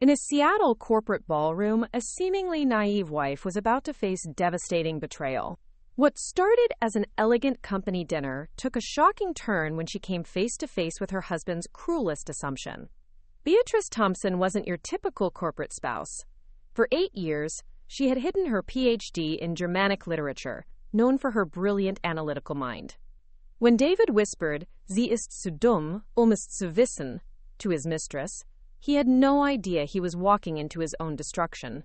In a Seattle corporate ballroom, a seemingly naive wife was about to face devastating betrayal. What started as an elegant company dinner took a shocking turn when she came face to face with her husband's cruelest assumption. Beatrice Thompson wasn't your typical corporate spouse. For 8 years, she had hidden her PhD in Germanic Literature, known for her brilliant analytical mind. When David whispered, "Sie ist zu dumm, es zu wissen," to his mistress, he had no idea he was walking into his own destruction.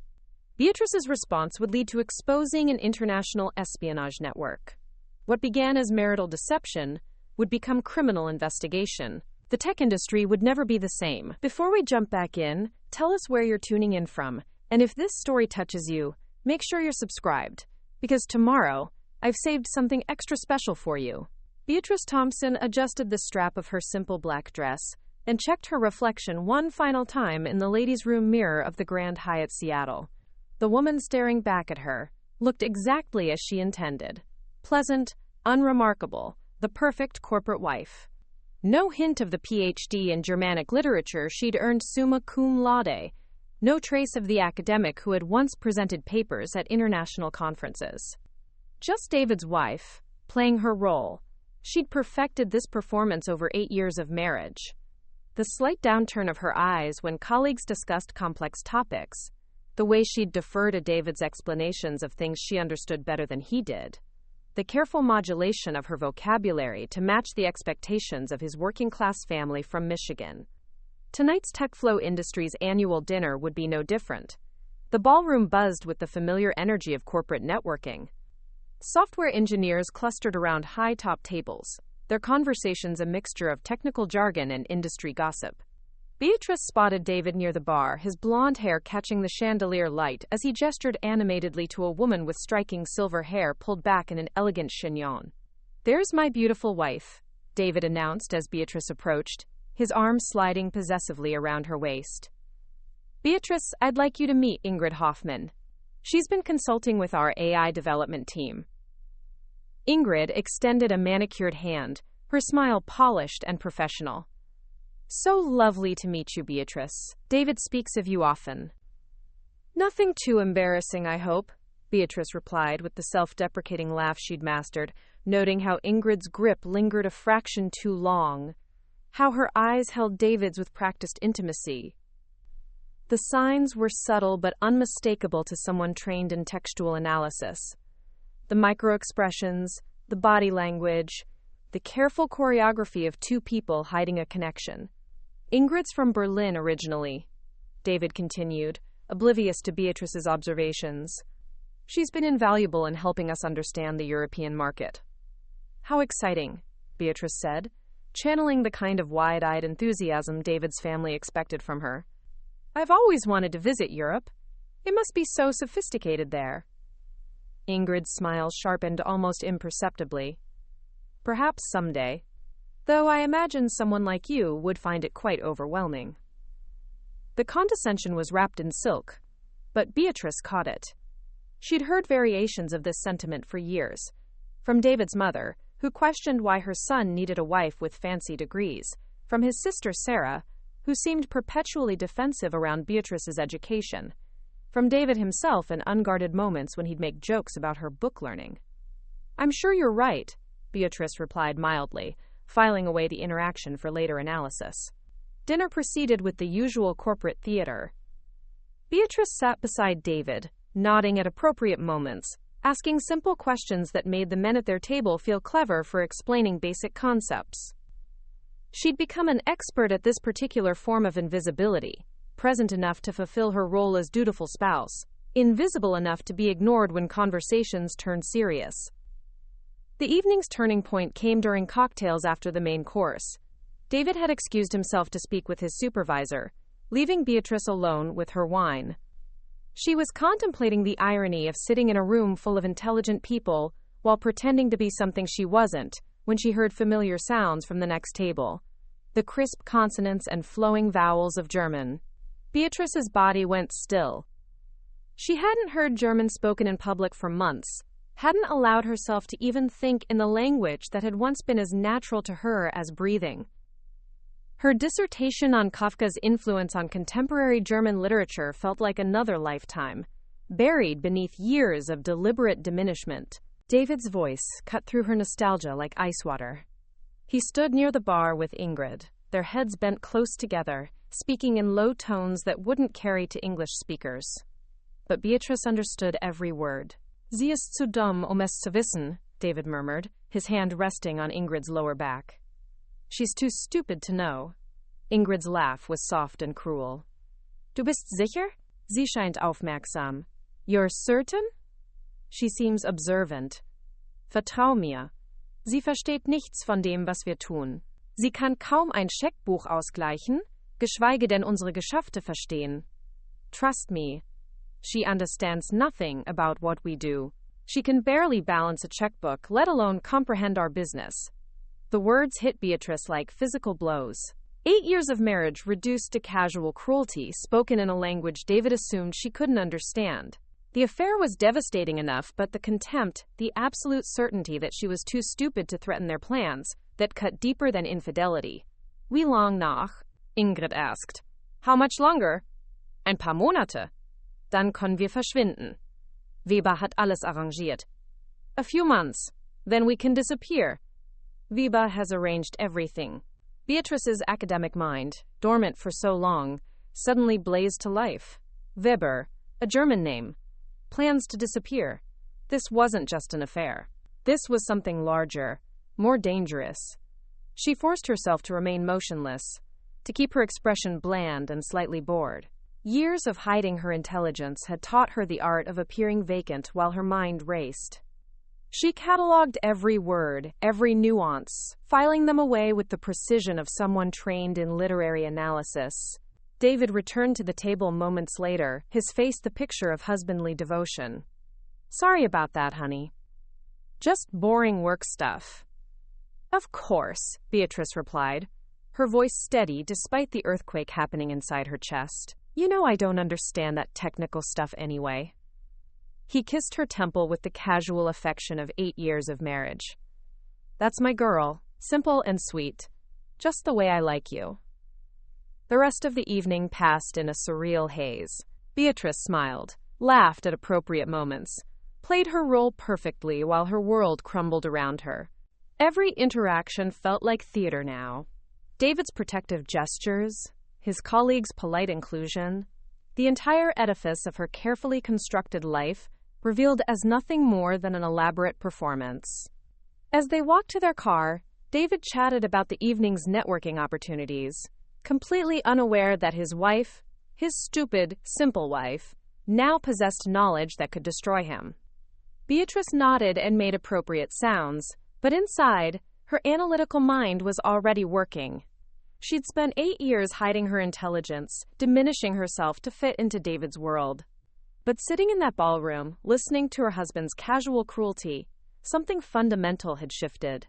Beatrice's response would lead to exposing an international espionage network. What began as marital deception would become criminal investigation. The tech industry would never be the same. Before we jump back in, tell us where you're tuning in from, and if this story touches you, make sure you're subscribed, because tomorrow, I've saved something extra special for you. Beatrice Thompson adjusted the strap of her simple black dress and checked her reflection one final time in the ladies' room mirror of the Grand Hyatt Seattle. The woman staring back at her looked exactly as she intended. Pleasant, unremarkable, the perfect corporate wife. No hint of the PhD in Germanic literature she'd earned summa cum laude. No trace of the academic who had once presented papers at international conferences. Just David's wife, playing her role. She'd perfected this performance over 8 years of marriage. The slight downturn of her eyes when colleagues discussed complex topics, the way she'd defer to David's explanations of things she understood better than he did, the careful modulation of her vocabulary to match the expectations of his working-class family from Michigan. Tonight's TechFlow Industries annual dinner would be no different. The ballroom buzzed with the familiar energy of corporate networking. Software engineers clustered around high-top tables, their conversations a mixture of technical jargon and industry gossip. Beatrice spotted David near the bar, his blonde hair catching the chandelier light as he gestured animatedly to a woman with striking silver hair pulled back in an elegant chignon. "There's my beautiful wife," David announced as Beatrice approached, his arm sliding possessively around her waist. "Beatrice, I'd like you to meet Ingrid Hoffman. She's been consulting with our AI development team." Ingrid extended a manicured hand, her smile polished and professional. "So lovely to meet you, Beatrice. David speaks of you often." "Nothing too embarrassing, I hope," Beatrice replied with the self-deprecating laugh she'd mastered, noting how Ingrid's grip lingered a fraction too long, how her eyes held David's with practiced intimacy. The signs were subtle but unmistakable to someone trained in textual analysis. The micro-expressions, the body language, the careful choreography of two people hiding a connection. "Ingrid's from Berlin originally," David continued, oblivious to Beatrice's observations. "She's been invaluable in helping us understand the European market." "How exciting," Beatrice said, channeling the kind of wide-eyed enthusiasm David's family expected from her. "I've always wanted to visit Europe. It must be so sophisticated there." Ingrid's smile sharpened almost imperceptibly. "Perhaps someday. Though I imagine someone like you would find it quite overwhelming." The condescension was wrapped in silk, but Beatrice caught it. She'd heard variations of this sentiment for years, from David's mother, who questioned why her son needed a wife with fancy degrees, from his sister Sarah, who seemed perpetually defensive around Beatrice's education, from David himself in unguarded moments when he'd make jokes about her book learning. "I'm sure you're right," Beatrice replied mildly, filing away the interaction for later analysis. Dinner proceeded with the usual corporate theater. Beatrice sat beside David, nodding at appropriate moments, asking simple questions that made the men at their table feel clever for explaining basic concepts. She'd become an expert at this particular form of invisibility, present enough to fulfill her role as dutiful spouse, invisible enough to be ignored when conversations turned serious. The evening's turning point came during cocktails after the main course. David had excused himself to speak with his supervisor, leaving Beatrice alone with her wine. She was contemplating the irony of sitting in a room full of intelligent people while pretending to be something she wasn't, when she heard familiar sounds from the next table, the crisp consonants and flowing vowels of German. Beatrice's body went still. She hadn't heard German spoken in public for months, hadn't allowed herself to even think in the language that had once been as natural to her as breathing. Her dissertation on Kafka's influence on contemporary German literature felt like another lifetime, buried beneath years of deliberate diminishment. David's voice cut through her nostalgia like ice water. He stood near the bar with Ingrid, their heads bent close together, speaking in low tones that wouldn't carry to English speakers. But Beatrice understood every word. "Sie ist zu dumm, es zu wissen," David murmured, his hand resting on Ingrid's lower back. "She's too stupid to know." Ingrid's laugh was soft and cruel. "Du bist sicher? Sie scheint aufmerksam." "You're certain?" "She seems observant." "Vertrau mir. Sie versteht nichts von dem, was wir tun. Sie kann kaum ein Scheckbuch ausgleichen, geschweige denn unsere Geschäfte verstehen. Trust me. She understands nothing about what we do. She can barely balance a checkbook, let alone comprehend our business." The words hit Beatrice like physical blows. 8 years of marriage reduced to casual cruelty, spoken in a language David assumed she couldn't understand. The affair was devastating enough, but the contempt, the absolute certainty that she was too stupid to threaten their plans, that cut deeper than infidelity. "Wie lang noch?" Ingrid asked. "How much longer?" "Ein paar Monate. Dann können wir verschwinden. Weber hat alles arrangiert." "A few months. Then we can disappear." "Weber has arranged everything." Beatrice's academic mind, dormant for so long, suddenly blazed to life. Weber, a German name. Plans to disappear. This wasn't just an affair. This was something larger, more dangerous. She forced herself to remain motionless, to keep her expression bland and slightly bored. Years of hiding her intelligence had taught her the art of appearing vacant while her mind raced. She catalogued every word, every nuance, filing them away with the precision of someone trained in literary analysis. David returned to the table moments later, his face the picture of husbandly devotion. "Sorry about that, honey. Just boring work stuff." "Of course," Beatrice replied, her voice steady despite the earthquake happening inside her chest. "You know I don't understand that technical stuff anyway." He kissed her temple with the casual affection of 8 years of marriage. "That's my girl, simple and sweet, just the way I like you." The rest of the evening passed in a surreal haze. Beatrice smiled, laughed at appropriate moments, played her role perfectly while her world crumbled around her. Every interaction felt like theater now. David's protective gestures, his colleagues' polite inclusion, the entire edifice of her carefully constructed life revealed as nothing more than an elaborate performance. As they walked to their car, David chatted about the evening's networking opportunities, completely unaware that his wife, his stupid, simple wife, now possessed knowledge that could destroy him. Beatrice nodded and made appropriate sounds, but inside, her analytical mind was already working. She'd spent 8 years hiding her intelligence, diminishing herself to fit into David's world. But sitting in that ballroom, listening to her husband's casual cruelty, something fundamental had shifted.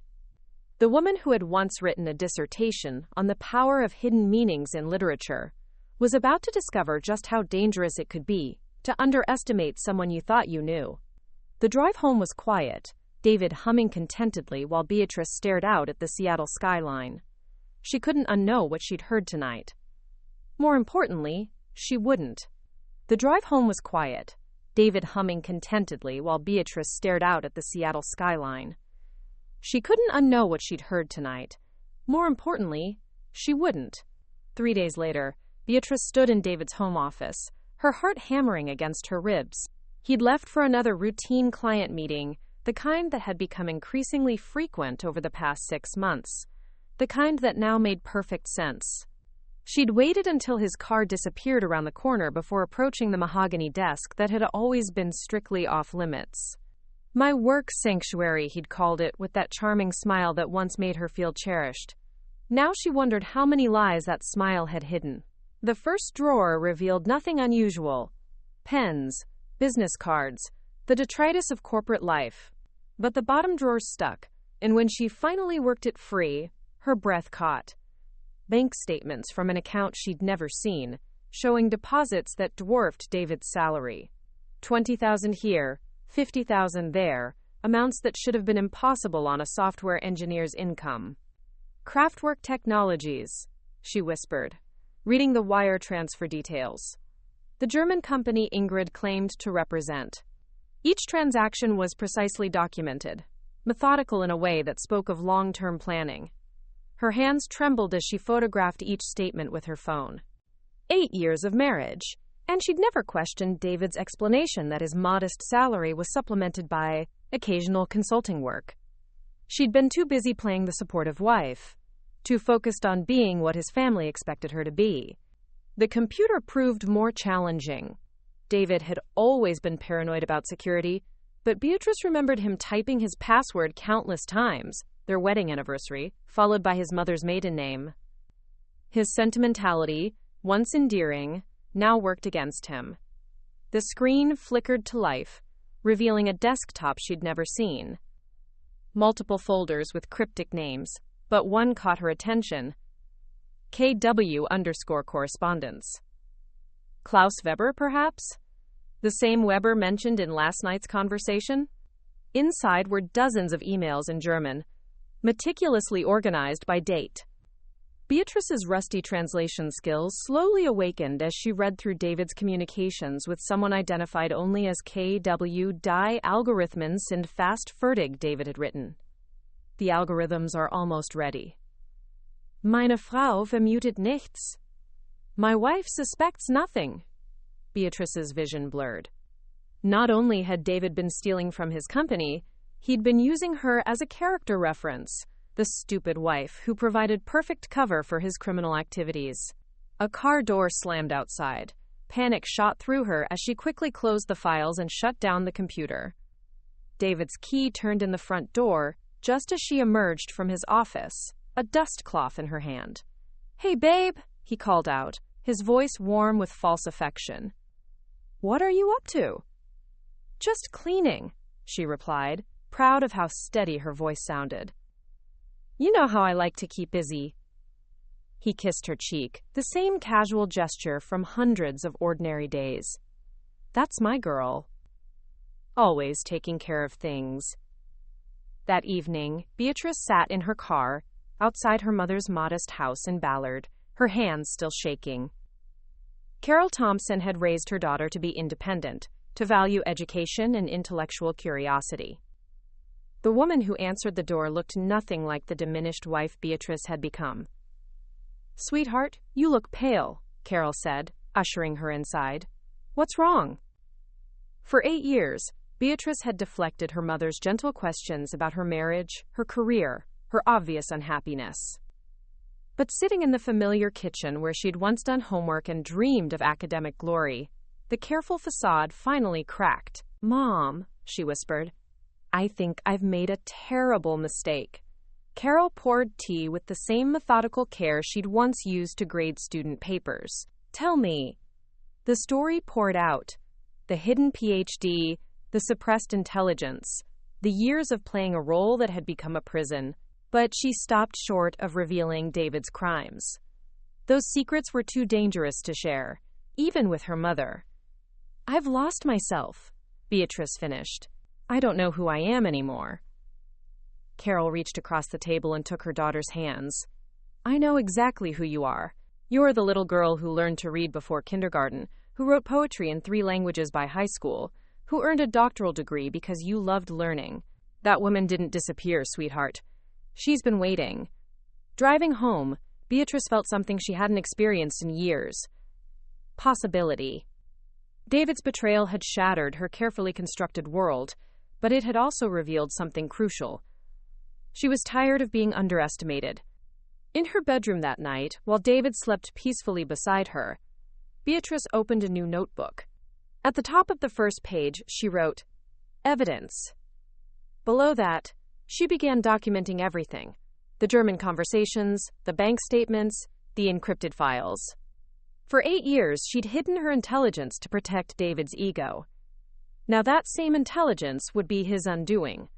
The woman who had once written a dissertation on the power of hidden meanings in literature was about to discover just how dangerous it could be to underestimate someone you thought you knew. The drive home was quiet, David humming contentedly while Beatrice stared out at the Seattle skyline. She couldn't unknow what she'd heard tonight. More importantly, she wouldn't. The drive home was quiet, David humming contentedly while Beatrice stared out at the Seattle skyline. She couldn't unknow what she'd heard tonight. More importantly, she wouldn't. 3 days later, Beatrice stood in David's home office, her heart hammering against her ribs. He'd left for another routine client meeting, the kind that had become increasingly frequent over the past 6 months, the kind that now made perfect sense. She'd waited until his car disappeared around the corner before approaching the mahogany desk that had always been strictly off-limits. My work sanctuary, he'd called it, with that charming smile that once made her feel cherished. Now she wondered how many lies that smile had hidden. The first drawer revealed nothing unusual. Pens, business cards, the detritus of corporate life. But the bottom drawer stuck, and when she finally worked it free, her breath caught. Bank statements from an account she'd never seen, showing deposits that dwarfed David's salary. 20,000 here, 50,000 there, amounts that should have been impossible on a software engineer's income. Craftwork Technologies. she whispered, reading the wire transfer details. The German company Ingrid claimed to represent. Each transaction was precisely documented, methodical in a way that spoke of long-term planning. Her hands trembled as she photographed each statement with her phone. 8 years of marriage, and she'd never questioned David's explanation that his modest salary was supplemented by occasional consulting work. She'd been too busy playing the supportive wife, too focused on being what his family expected her to be. The computer proved more challenging. David had always been paranoid about security, but Beatrice remembered him typing his password countless times, their wedding anniversary, followed by his mother's maiden name. His sentimentality, once endearing, now worked against him. The screen flickered to life, revealing a desktop she'd never seen. Multiple folders with cryptic names, but one caught her attention. KW_correspondence. Klaus Weber, perhaps? The same Weber mentioned in last night's conversation? Inside were dozens of emails in German, meticulously organized by date. Beatrice's rusty translation skills slowly awakened as she read through David's communications with someone identified only as KW. Die Algorithmen sind fast fertig, David had written. The algorithms are almost ready. Meine Frau vermutet nichts. My wife suspects nothing. Beatrice's vision blurred. Not only had David been stealing from his company, he'd been using her as a character reference. The stupid wife who provided perfect cover for his criminal activities. A car door slammed outside. Panic shot through her as she quickly closed the files and shut down the computer. David's key turned in the front door just as she emerged from his office, a dust cloth in her hand. "Hey, babe," he called out, his voice warm with false affection. "What are you up to?" "Just cleaning," she replied, proud of how steady her voice sounded. "You know how I like to keep busy." He kissed her cheek, the same casual gesture from hundreds of ordinary days. "That's my girl. Always taking care of things." That evening, Beatrice sat in her car, outside her mother's modest house in Ballard, her hands still shaking. Carol Thompson had raised her daughter to be independent, to value education and intellectual curiosity. The woman who answered the door looked nothing like the diminished wife Beatrice had become. "Sweetheart, you look pale," Carol said, ushering her inside. "What's wrong?" For 8 years, Beatrice had deflected her mother's gentle questions about her marriage, her career, her obvious unhappiness. But sitting in the familiar kitchen where she'd once done homework and dreamed of academic glory, the careful facade finally cracked. "Mom," she whispered, "I think I've made a terrible mistake." Carol poured tea with the same methodical care she'd once used to grade student papers. "Tell me." The story poured out. The hidden PhD, the suppressed intelligence, the years of playing a role that had become a prison. But she stopped short of revealing David's crimes. Those secrets were too dangerous to share, even with her mother. "I've lost myself," Beatrice finished. "I don't know who I am anymore." Carol reached across the table and took her daughter's hands. "I know exactly who you are. You're the little girl who learned to read before kindergarten, who wrote poetry in 3 languages by high school, who earned a doctoral degree because you loved learning. That woman didn't disappear, sweetheart. She's been waiting." Driving home, Beatrice felt something she hadn't experienced in years. Possibility. David's betrayal had shattered her carefully constructed world, but it had also revealed something crucial. She was tired of being underestimated. In her bedroom that night, while David slept peacefully beside her, Beatrice opened a new notebook. At the top of the first page, she wrote, "Evidence." Below that, she began documenting everything: the German conversations, the bank statements, the encrypted files. For 8 years, she'd hidden her intelligence to protect David's ego. Now that same intelligence would be his undoing.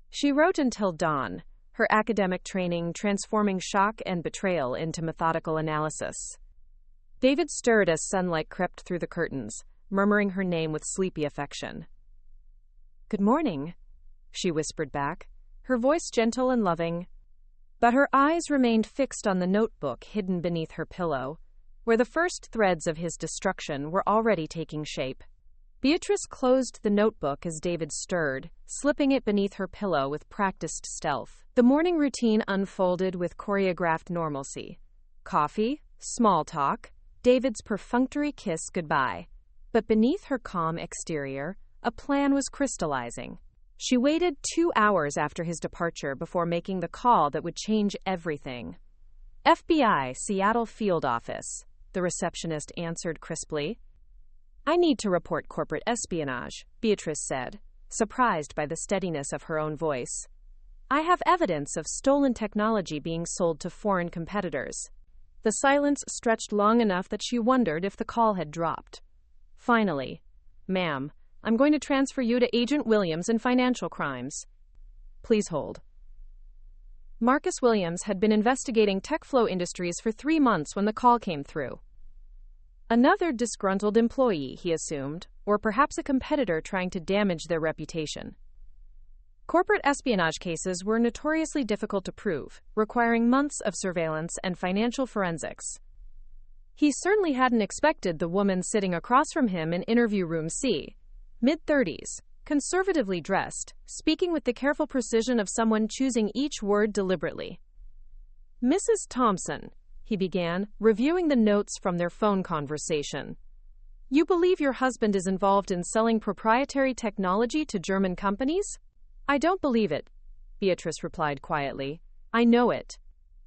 She wrote until dawn, her academic training transforming shock and betrayal into methodical analysis. David stirred as sunlight crept through the curtains, murmuring her name with sleepy affection. "Good morning," she whispered back, her voice gentle and loving. But her eyes remained fixed on the notebook hidden beneath her pillow, where the first threads of his destruction were already taking shape. Beatrice closed the notebook as David stirred, slipping it beneath her pillow with practiced stealth. The morning routine unfolded with choreographed normalcy. Coffee, small talk, David's perfunctory kiss goodbye. But beneath her calm exterior, a plan was crystallizing. She waited 2 hours after his departure before making the call that would change everything. FBI, Seattle Field Office, the receptionist answered crisply. I need to report corporate espionage, Beatrice said, surprised by the steadiness of her own voice. I have evidence of stolen technology being sold to foreign competitors. The silence stretched long enough that she wondered if the call had dropped. Finally, ma'am, I'm going to transfer you to Agent Williams in financial crimes. Please hold. Marcus Williams had been investigating TechFlow Industries for 3 months when the call came through. Another disgruntled employee, he assumed, or perhaps a competitor trying to damage their reputation. Corporate espionage cases were notoriously difficult to prove, requiring months of surveillance and financial forensics. He certainly hadn't expected the woman sitting across from him in interview room C, mid-30s, conservatively dressed, speaking with the careful precision of someone choosing each word deliberately. Mrs. Thompson, he began, reviewing the notes from their phone conversation. You believe your husband is involved in selling proprietary technology to German companies? I don't believe it, Beatrice replied quietly. I know it.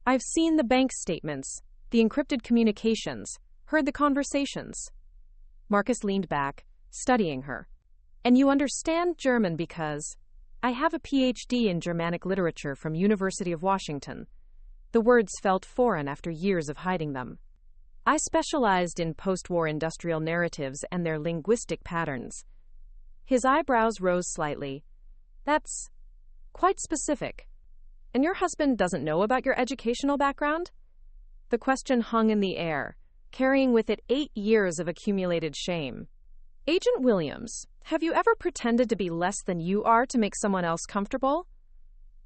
I've seen the bank statements, the encrypted communications, heard the conversations. Marcus leaned back, studying her. And you understand German because I have a PhD in Germanic Literature from University of Washington. The words felt foreign after years of hiding them. I specialized in post-war industrial narratives and their linguistic patterns. His eyebrows rose slightly. That's quite specific. And your husband doesn't know about your educational background? The question hung in the air, carrying with it 8 years of accumulated shame. Agent Williams, have you ever pretended to be less than you are to make someone else comfortable?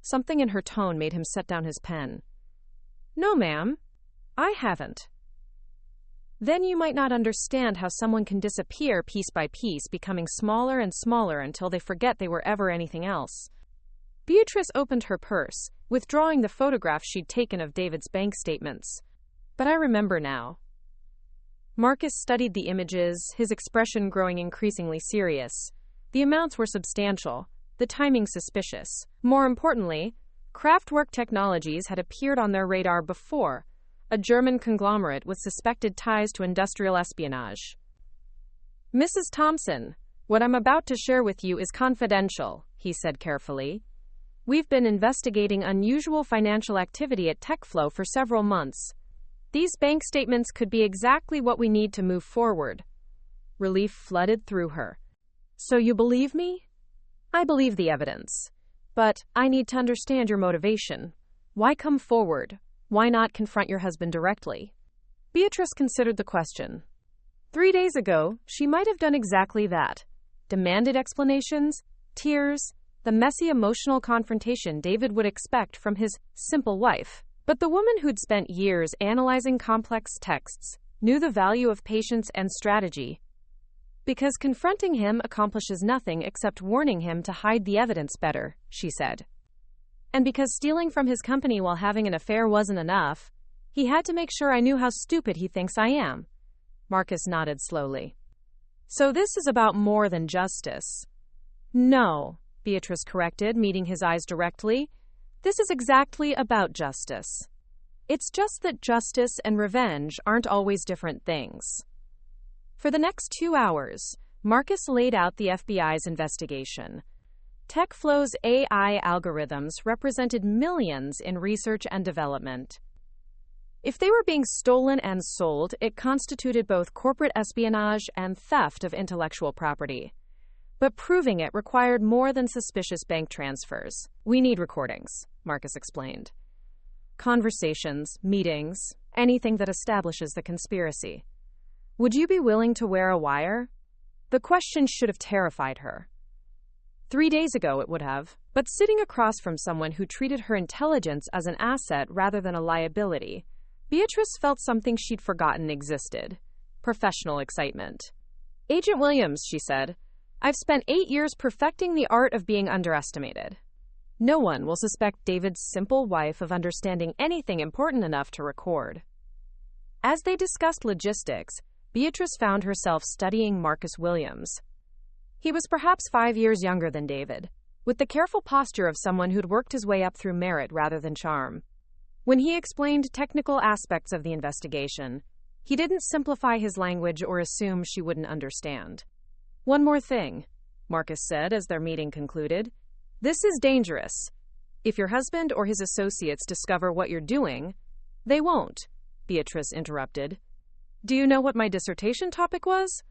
Something in her tone made him set down his pen. No, ma'am. I haven't. Then you might not understand how someone can disappear piece by piece, becoming smaller and smaller until they forget they were ever anything else. Beatrice opened her purse, withdrawing the photograph she'd taken of David's bank statements. But I remember now. Marcus studied the images, his expression growing increasingly serious. The amounts were substantial, the timing suspicious. More importantly, Kraftwerk Technologies had appeared on their radar before, a German conglomerate with suspected ties to industrial espionage. Mrs. Thompson, what I'm about to share with you is confidential, he said carefully. We've been investigating unusual financial activity at TechFlow for several months. These bank statements could be exactly what we need to move forward. Relief flooded through her. So you believe me? I believe the evidence. But I need to understand your motivation. Why come forward? Why not confront your husband directly? Beatrice considered the question. 3 days ago, she might have done exactly that. Demanded explanations, tears, the messy emotional confrontation David would expect from his simple wife. But the woman who'd spent years analyzing complex texts knew the value of patience and strategy. Because confronting him accomplishes nothing except warning him to hide the evidence better, she said. And because stealing from his company while having an affair wasn't enough, he had to make sure I knew how stupid he thinks I am. Marcus nodded slowly. So this is about more than justice. No, Beatrice corrected, meeting his eyes directly. This is exactly about justice. It's just that justice and revenge aren't always different things. For the next 2 hours, Marcus laid out the FBI's investigation. TechFlow's AI algorithms represented millions in research and development. If they were being stolen and sold, it constituted both corporate espionage and theft of intellectual property. But proving it required more than suspicious bank transfers. We need recordings, Marcus explained. Conversations, meetings, anything that establishes the conspiracy. Would you be willing to wear a wire? The question should have terrified her. 3 days ago it would have. But sitting across from someone who treated her intelligence as an asset rather than a liability, Beatrice felt something she'd forgotten existed. Professional excitement. "Agent Williams," she said, "I've spent 8 years perfecting the art of being underestimated. No one will suspect David's simple wife of understanding anything important enough to record." As they discussed logistics, Beatrice found herself studying Marcus Williams. He was perhaps 5 years younger than David, with the careful posture of someone who'd worked his way up through merit rather than charm. When he explained technical aspects of the investigation, he didn't simplify his language or assume she wouldn't understand. "One more thing," Marcus said as their meeting concluded. "This is dangerous. If your husband or his associates discover what you're doing—" "They won't," Beatrice interrupted. "Do you know what my dissertation topic was?"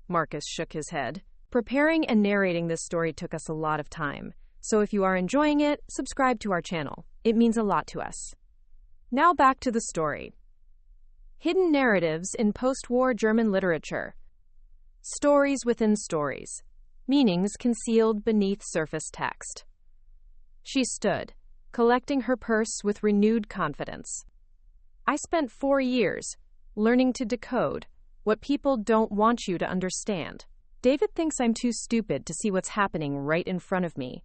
Marcus shook his head. "Preparing and narrating this story took us a lot of time, so if you are enjoying it, subscribe to our channel. It means a lot to us." Now back to the story. Hidden narratives in post-war German literature. Stories within stories. Meanings concealed beneath surface text. She stood, collecting her purse with renewed confidence. "I spent 4 years learning to decode what people don't want you to understand. David thinks I'm too stupid to see what's happening right in front of me."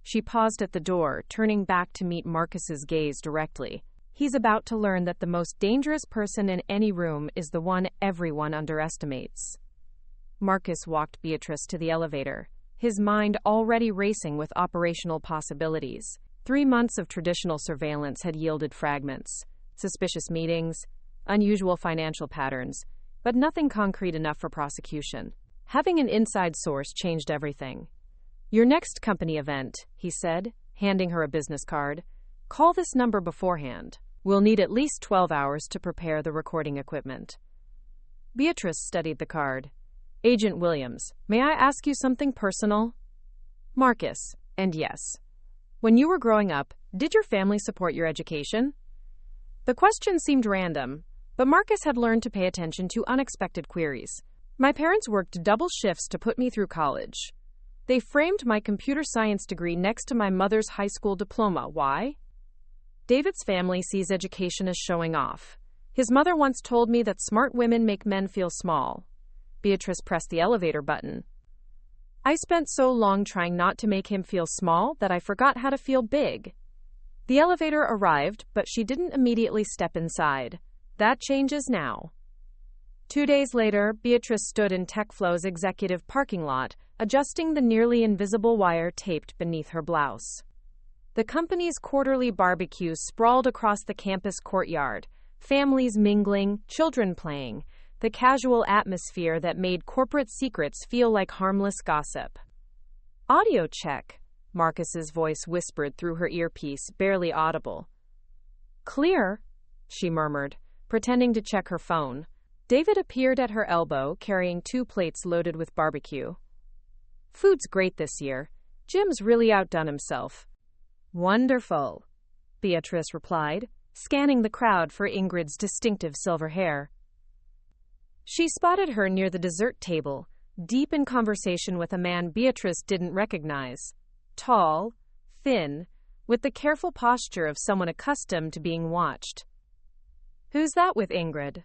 She paused at the door, turning back to meet Marcus's gaze directly. He's about to learn that the most dangerous person in any room is the one everyone underestimates. Marcus walked Beatrice to the elevator, his mind already racing with operational possibilities. 3 months of traditional surveillance had yielded fragments, suspicious meetings, unusual financial patterns, but nothing concrete enough for prosecution. Having an inside source changed everything. "Your next company event," he said, handing her a business card. "Call this number beforehand. We'll need at least 12 hours to prepare the recording equipment." Beatrice studied the card. "Agent Williams, may I ask you something personal?" "Marcus, and yes. When you were growing up, did your family support your education?" The question seemed random, but Marcus had learned to pay attention to unexpected queries. "My parents worked double shifts to put me through college. They framed my computer science degree next to my mother's high school diploma. Why?" "David's family sees education as showing off. His mother once told me that smart women make men feel small." Beatrice pressed the elevator button. "I spent so long trying not to make him feel small that I forgot how to feel big." The elevator arrived, but she didn't immediately step inside. That changes now. 2 days later, Beatrice stood in TechFlow's executive parking lot, adjusting the nearly invisible wire taped beneath her blouse. The company's quarterly barbecue sprawled across the campus courtyard, families mingling, children playing, the casual atmosphere that made corporate secrets feel like harmless gossip. "Audio check," Marcus's voice whispered through her earpiece, barely audible. "Clear," she murmured, pretending to check her phone. David appeared at her elbow, carrying 2 plates loaded with barbecue. "Food's great this year. Jim's really outdone himself." "Wonderful," Beatrice replied, scanning the crowd for Ingrid's distinctive silver hair. She spotted her near the dessert table, deep in conversation with a man Beatrice didn't recognize. Tall, thin, with the careful posture of someone accustomed to being watched. "Who's that with Ingrid?"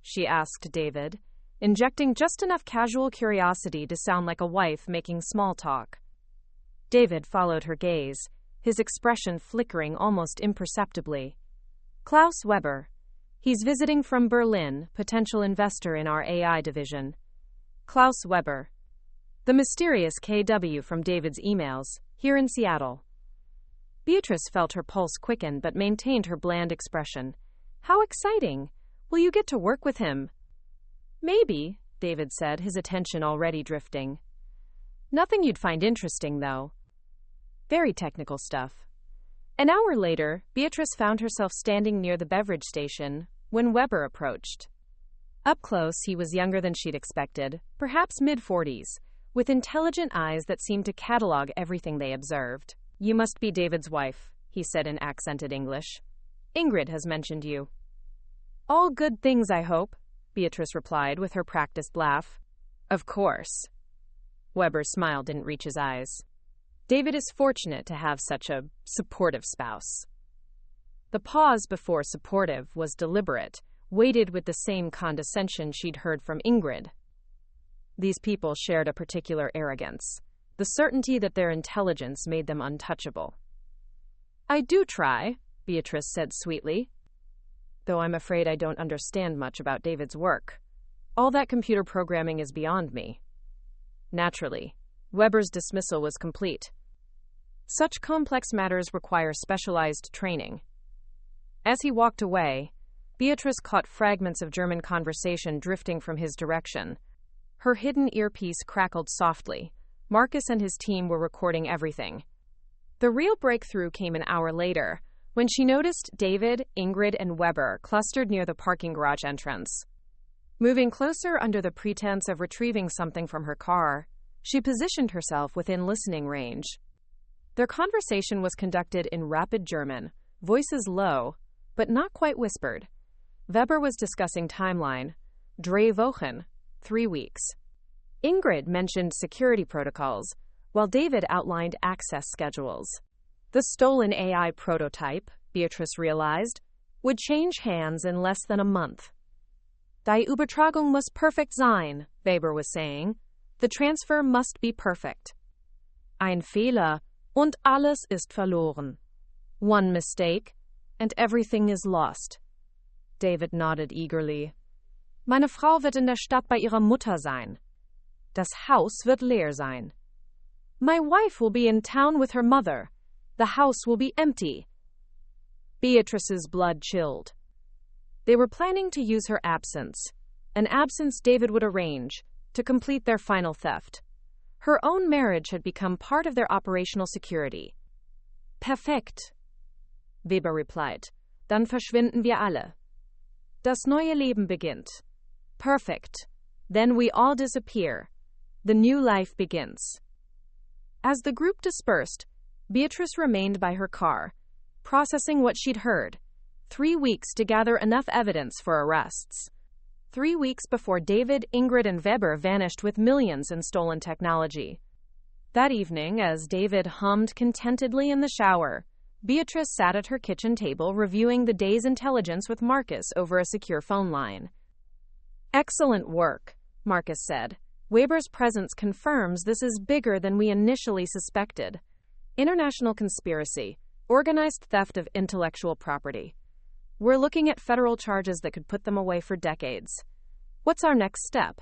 she asked David, injecting just enough casual curiosity to sound like a wife making small talk. David followed her gaze, his expression flickering almost imperceptibly. "Klaus Weber. He's visiting from Berlin, potential investor in our AI division." Klaus Weber. The mysterious KW from David's emails, here in Seattle. Beatrice felt her pulse quicken but maintained her bland expression. "How exciting! Will you get to work with him?" "Maybe," David said, his attention already drifting. "Nothing you'd find interesting, though. Very technical stuff." An hour later, Beatrice found herself standing near the beverage station when Weber approached. Up close, he was younger than she'd expected, perhaps mid-40s, with intelligent eyes that seemed to catalog everything they observed. "You must be David's wife," he said in accented English. "Ingrid has mentioned you." "All good things, I hope," Beatrice replied with her practiced laugh. "Of course." Weber's smile didn't reach his eyes. David is fortunate to have such a supportive spouse. The pause before supportive was deliberate, weighted with the same condescension she'd heard from Ingrid. These people shared a particular arrogance, the certainty that their intelligence made them untouchable. "I do try," Beatrice said sweetly, "though I'm afraid I don't understand much about David's work. All that computer programming is beyond me." Naturally, Weber's dismissal was complete. Such complex matters require specialized training. As he walked away, Beatrice caught fragments of German conversation drifting from his direction. Her hidden earpiece crackled softly. Marcus and his team were recording everything. The real breakthrough came an hour later, when she noticed David, Ingrid, and Weber clustered near the parking garage entrance. Moving closer under the pretense of retrieving something from her car, she positioned herself within listening range. Their conversation was conducted in rapid German, voices low, but not quite whispered. Weber was discussing timeline, 3 Wochen, 3 weeks. Ingrid mentioned security protocols, while David outlined access schedules. The stolen AI prototype, Beatrice realized, would change hands in less than a month. Die Übertragung muss perfekt sein, Weber was saying. The transfer must be perfect. Ein Fehler und alles ist verloren. One mistake and everything is lost. David nodded eagerly. Meine Frau wird in der Stadt bei ihrer Mutter sein. Das Haus wird leer sein. My wife will be in town with her mother. The house will be empty. Beatrice's blood chilled. They were planning to use her absence, an absence David would arrange, to complete their final theft. Her own marriage had become part of their operational security. Perfekt, Weber replied. Dann verschwinden wir alle. Das neue Leben beginnt. Perfect. Then we all disappear. The new life begins. As the group dispersed, Beatrice remained by her car, processing what she'd heard. 3 weeks to gather enough evidence for arrests. 3 weeks before David, Ingrid, and Weber vanished with millions in stolen technology. That evening, as David hummed contentedly in the shower, Beatrice sat at her kitchen table reviewing the day's intelligence with Marcus over a secure phone line. Excellent work, Marcus said. Weber's presence confirms this is bigger than we initially suspected. International conspiracy, organized theft of intellectual property. We're looking at federal charges that could put them away for decades. What's our next step?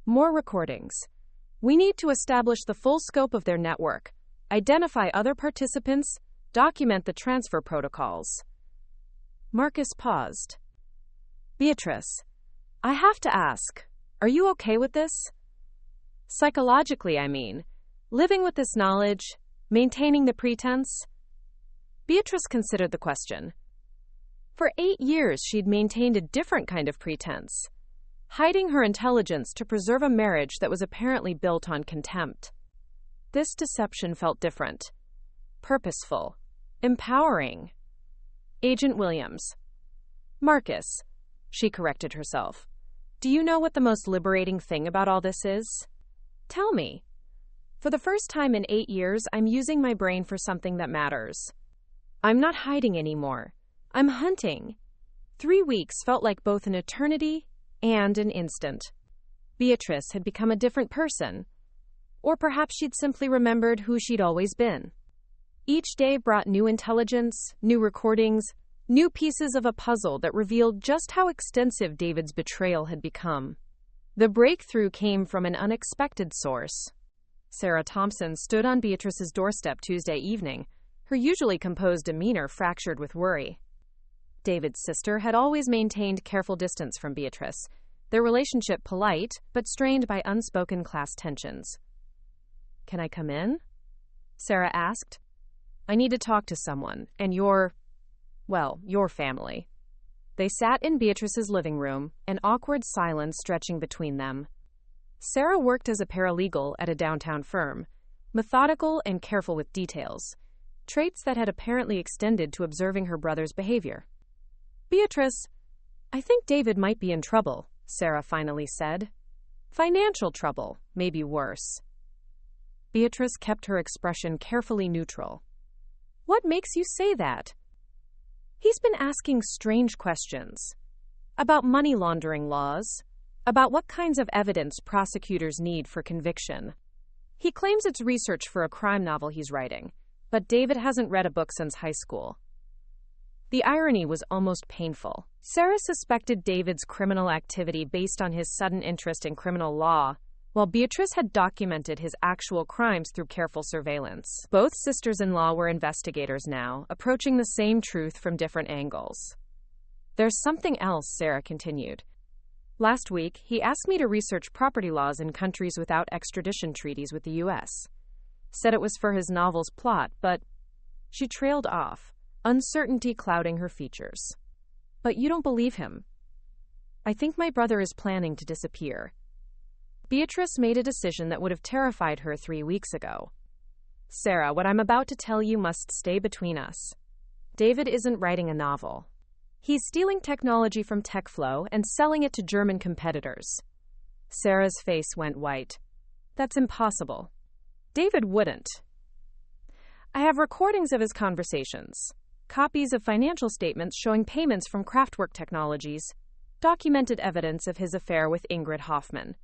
More recordings. We need to establish the full scope of their network, identify other participants, document the transfer protocols. Marcus paused. Beatrice, I have to ask, are you okay with this? Psychologically, I mean. Living with this knowledge, maintaining the pretense? Beatrice considered the question. For 8 years, she'd maintained a different kind of pretense, hiding her intelligence to preserve a marriage that was apparently built on contempt. This deception felt different, purposeful, empowering. Agent Williams. Marcus, she corrected herself. Do you know what the most liberating thing about all this is? Tell me. For the first time in 8 years, I'm using my brain for something that matters. I'm not hiding anymore. I'm hunting. 3 weeks felt like both an eternity and an instant. Beatrice had become a different person. Or perhaps she'd simply remembered who she'd always been. Each day brought new intelligence, new recordings, new pieces of a puzzle that revealed just how extensive David's betrayal had become. The breakthrough came from an unexpected source. Sarah Thompson stood on Beatrice's doorstep Tuesday evening, her usually composed demeanor fractured with worry. David's sister had always maintained careful distance from Beatrice, their relationship polite but strained by unspoken class tensions. Can I come in? Sarah asked. I need to talk to someone, and your family. They sat in Beatrice's living room, an awkward silence stretching between them. Sarah worked as a paralegal at a downtown firm, methodical and careful with details, traits that had apparently extended to observing her brother's behavior. Beatrice, I think David might be in trouble, Sarah finally said. Financial trouble, maybe worse. Beatrice kept her expression carefully neutral. What makes you say that? He's been asking strange questions. About money laundering laws. About what kinds of evidence prosecutors need for conviction. He claims it's research for a crime novel he's writing, but David hasn't read a book since high school. The irony was almost painful. Sarah suspected David's criminal activity based on his sudden interest in criminal law, while Beatrice had documented his actual crimes through careful surveillance. Both sisters-in-law were investigators now, approaching the same truth from different angles. There's something else, Sarah continued. Last week, he asked me to research property laws in countries without extradition treaties with the U.S. Said it was for his novel's plot, but she trailed off, uncertainty clouding her features. But you don't believe him. I think my brother is planning to disappear. Beatrice made a decision that would have terrified her 3 weeks ago. Sarah, what I'm about to tell you must stay between us. David isn't writing a novel. He's stealing technology from TechFlow and selling it to German competitors. Sarah's face went white. That's impossible. David wouldn't. I have recordings of his conversations. Copies of financial statements showing payments from Kraftwerk Technologies, documented evidence of his affair with Ingrid Hoffman.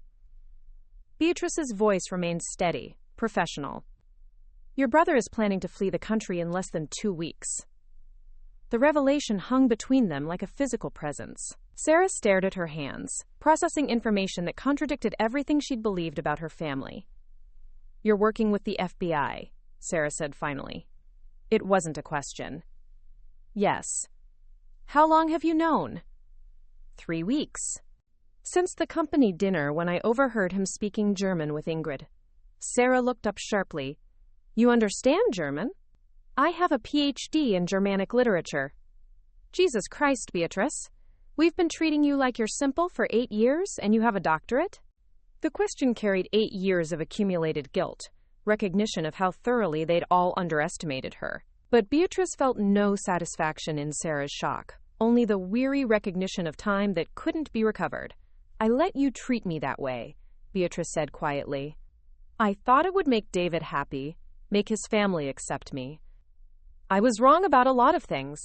Beatrice's voice remained steady, professional. Your brother is planning to flee the country in less than 2 weeks. The revelation hung between them like a physical presence. Sarah stared at her hands, processing information that contradicted everything she'd believed about her family. You're working with the FBI, Sarah said finally. It wasn't a question. Yes. How long have you known? 3 weeks. Since the company dinner when I overheard him speaking German with Ingrid. Sarah looked up sharply. You understand German? I have a PhD in Germanic Literature. Jesus Christ, Beatrice. We've been treating you like you're simple for 8 years and you have a doctorate? The question carried 8 years of accumulated guilt, recognition of how thoroughly they'd all underestimated her. But Beatrice felt no satisfaction in Sarah's shock, only the weary recognition of time that couldn't be recovered. I let you treat me that way, Beatrice said quietly. I thought it would make David happy, make his family accept me. I was wrong about a lot of things.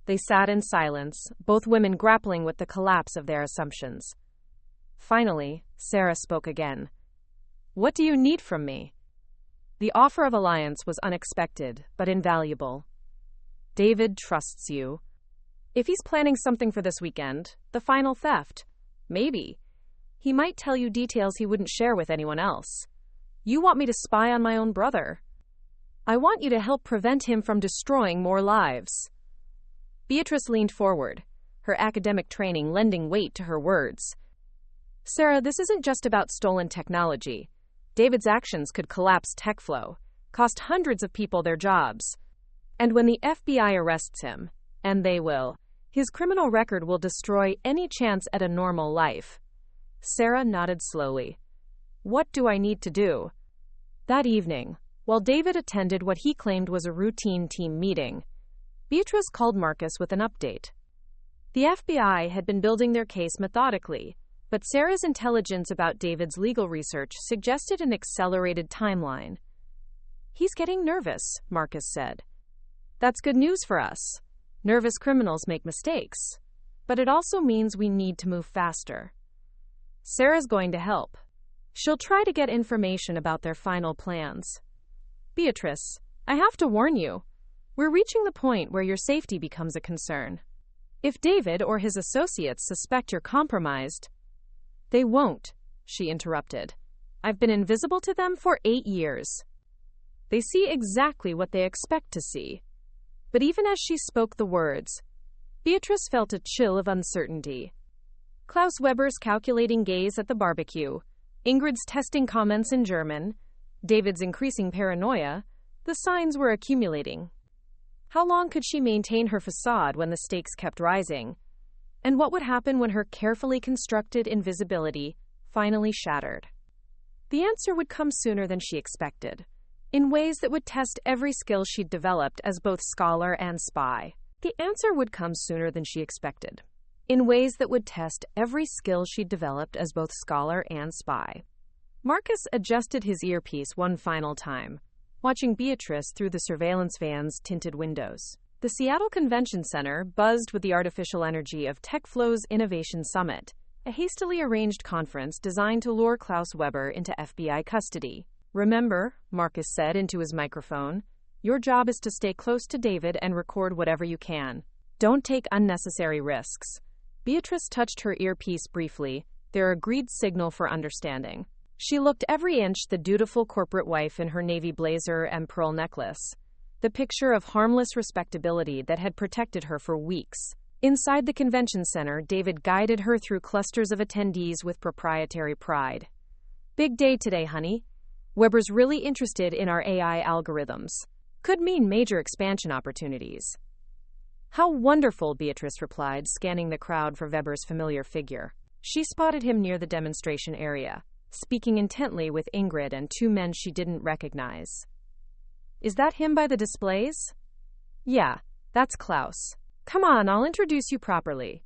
They sat in silence, both women grappling with the collapse of their assumptions. Finally, Sarah spoke again. What do you need from me? The offer of alliance was unexpected, but invaluable. David trusts you. If he's planning something for this weekend, the final theft, maybe. He might tell you details he wouldn't share with anyone else. You want me to spy on my own brother. I want you to help prevent him from destroying more lives. Beatrice leaned forward, her academic training lending weight to her words. Sarah, this isn't just about stolen technology. David's actions could collapse TechFlow, cost hundreds of people their jobs. And when the FBI arrests him, and they will, his criminal record will destroy any chance at a normal life. Sarah nodded slowly. What do I need to do? That evening, while David attended what he claimed was a routine team meeting, Beatrice called Marcus with an update. The FBI had been building their case methodically, but Sarah's intelligence about David's legal research suggested an accelerated timeline. He's getting nervous, Marcus said. That's good news for us. Nervous criminals make mistakes. But it also means we need to move faster. Sarah's going to help. She'll try to get information about their final plans. Beatrice, I have to warn you. We're reaching the point where your safety becomes a concern. If David or his associates suspect you're compromised, they won't, she interrupted. I've been invisible to them for 8 years. They see exactly what they expect to see. But even as she spoke the words, Beatrice felt a chill of uncertainty. Klaus Weber's calculating gaze at the barbecue, Ingrid's testing comments in German, David's increasing paranoia, the signs were accumulating. How long could she maintain her facade when the stakes kept rising? And what would happen when her carefully constructed invisibility finally shattered? The answer would come sooner than she expected, in ways that would test every skill she'd developed as both scholar and spy. The answer would come sooner than she expected, in ways that would test every skill she'd developed as both scholar and spy. Marcus adjusted his earpiece one final time, watching Beatrice through the surveillance van's tinted windows. The Seattle Convention Center buzzed with the artificial energy of TechFlow's Innovation Summit, a hastily arranged conference designed to lure Klaus Weber into FBI custody. "Remember," Marcus said into his microphone, "your job is to stay close to David and record whatever you can. Don't take unnecessary risks." Beatrice touched her earpiece briefly, their agreed signal for understanding. She looked every inch the dutiful corporate wife in her navy blazer and pearl necklace, the picture of harmless respectability that had protected her for weeks. Inside the convention center, David guided her through clusters of attendees with proprietary pride. "Big day today, honey. Weber's really interested in our AI algorithms. Could mean major expansion opportunities." "How wonderful," Beatrice replied, scanning the crowd for Weber's familiar figure. She spotted him near the demonstration area, speaking intently with Ingrid and two men she didn't recognize. "Is that him by the displays?" "Yeah, that's Klaus. Come on, I'll introduce you properly."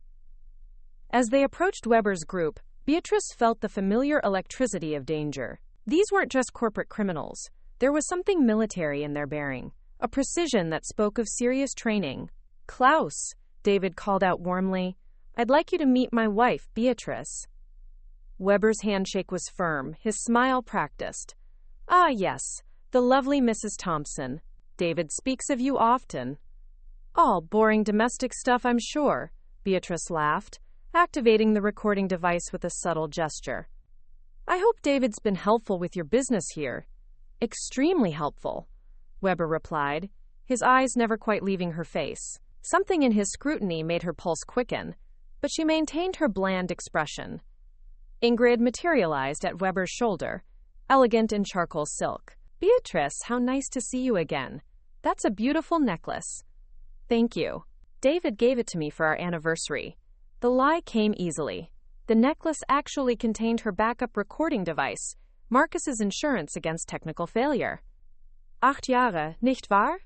As they approached Weber's group, Beatrice felt the familiar electricity of danger. These weren't just corporate criminals. There was something military in their bearing, a precision that spoke of serious training. "Klaus," David called out warmly, "I'd like you to meet my wife, Beatrice." Weber's handshake was firm, his smile practiced. "Ah, yes, the lovely Mrs. Thompson. David speaks of you often." "All boring domestic stuff, I'm sure," Beatrice laughed, activating the recording device with a subtle gesture. "I hope David's been helpful with your business here." "Extremely helpful," Weber replied, his eyes never quite leaving her face. Something in his scrutiny made her pulse quicken, but she maintained her bland expression. Ingrid materialized at Weber's shoulder, elegant in charcoal silk. "Beatrice, how nice to see you again. That's a beautiful necklace." "Thank you. David gave it to me for our anniversary." The lie came easily. The necklace actually contained her backup recording device, Marcus's insurance against technical failure. "8 Jahre, nicht wahr?"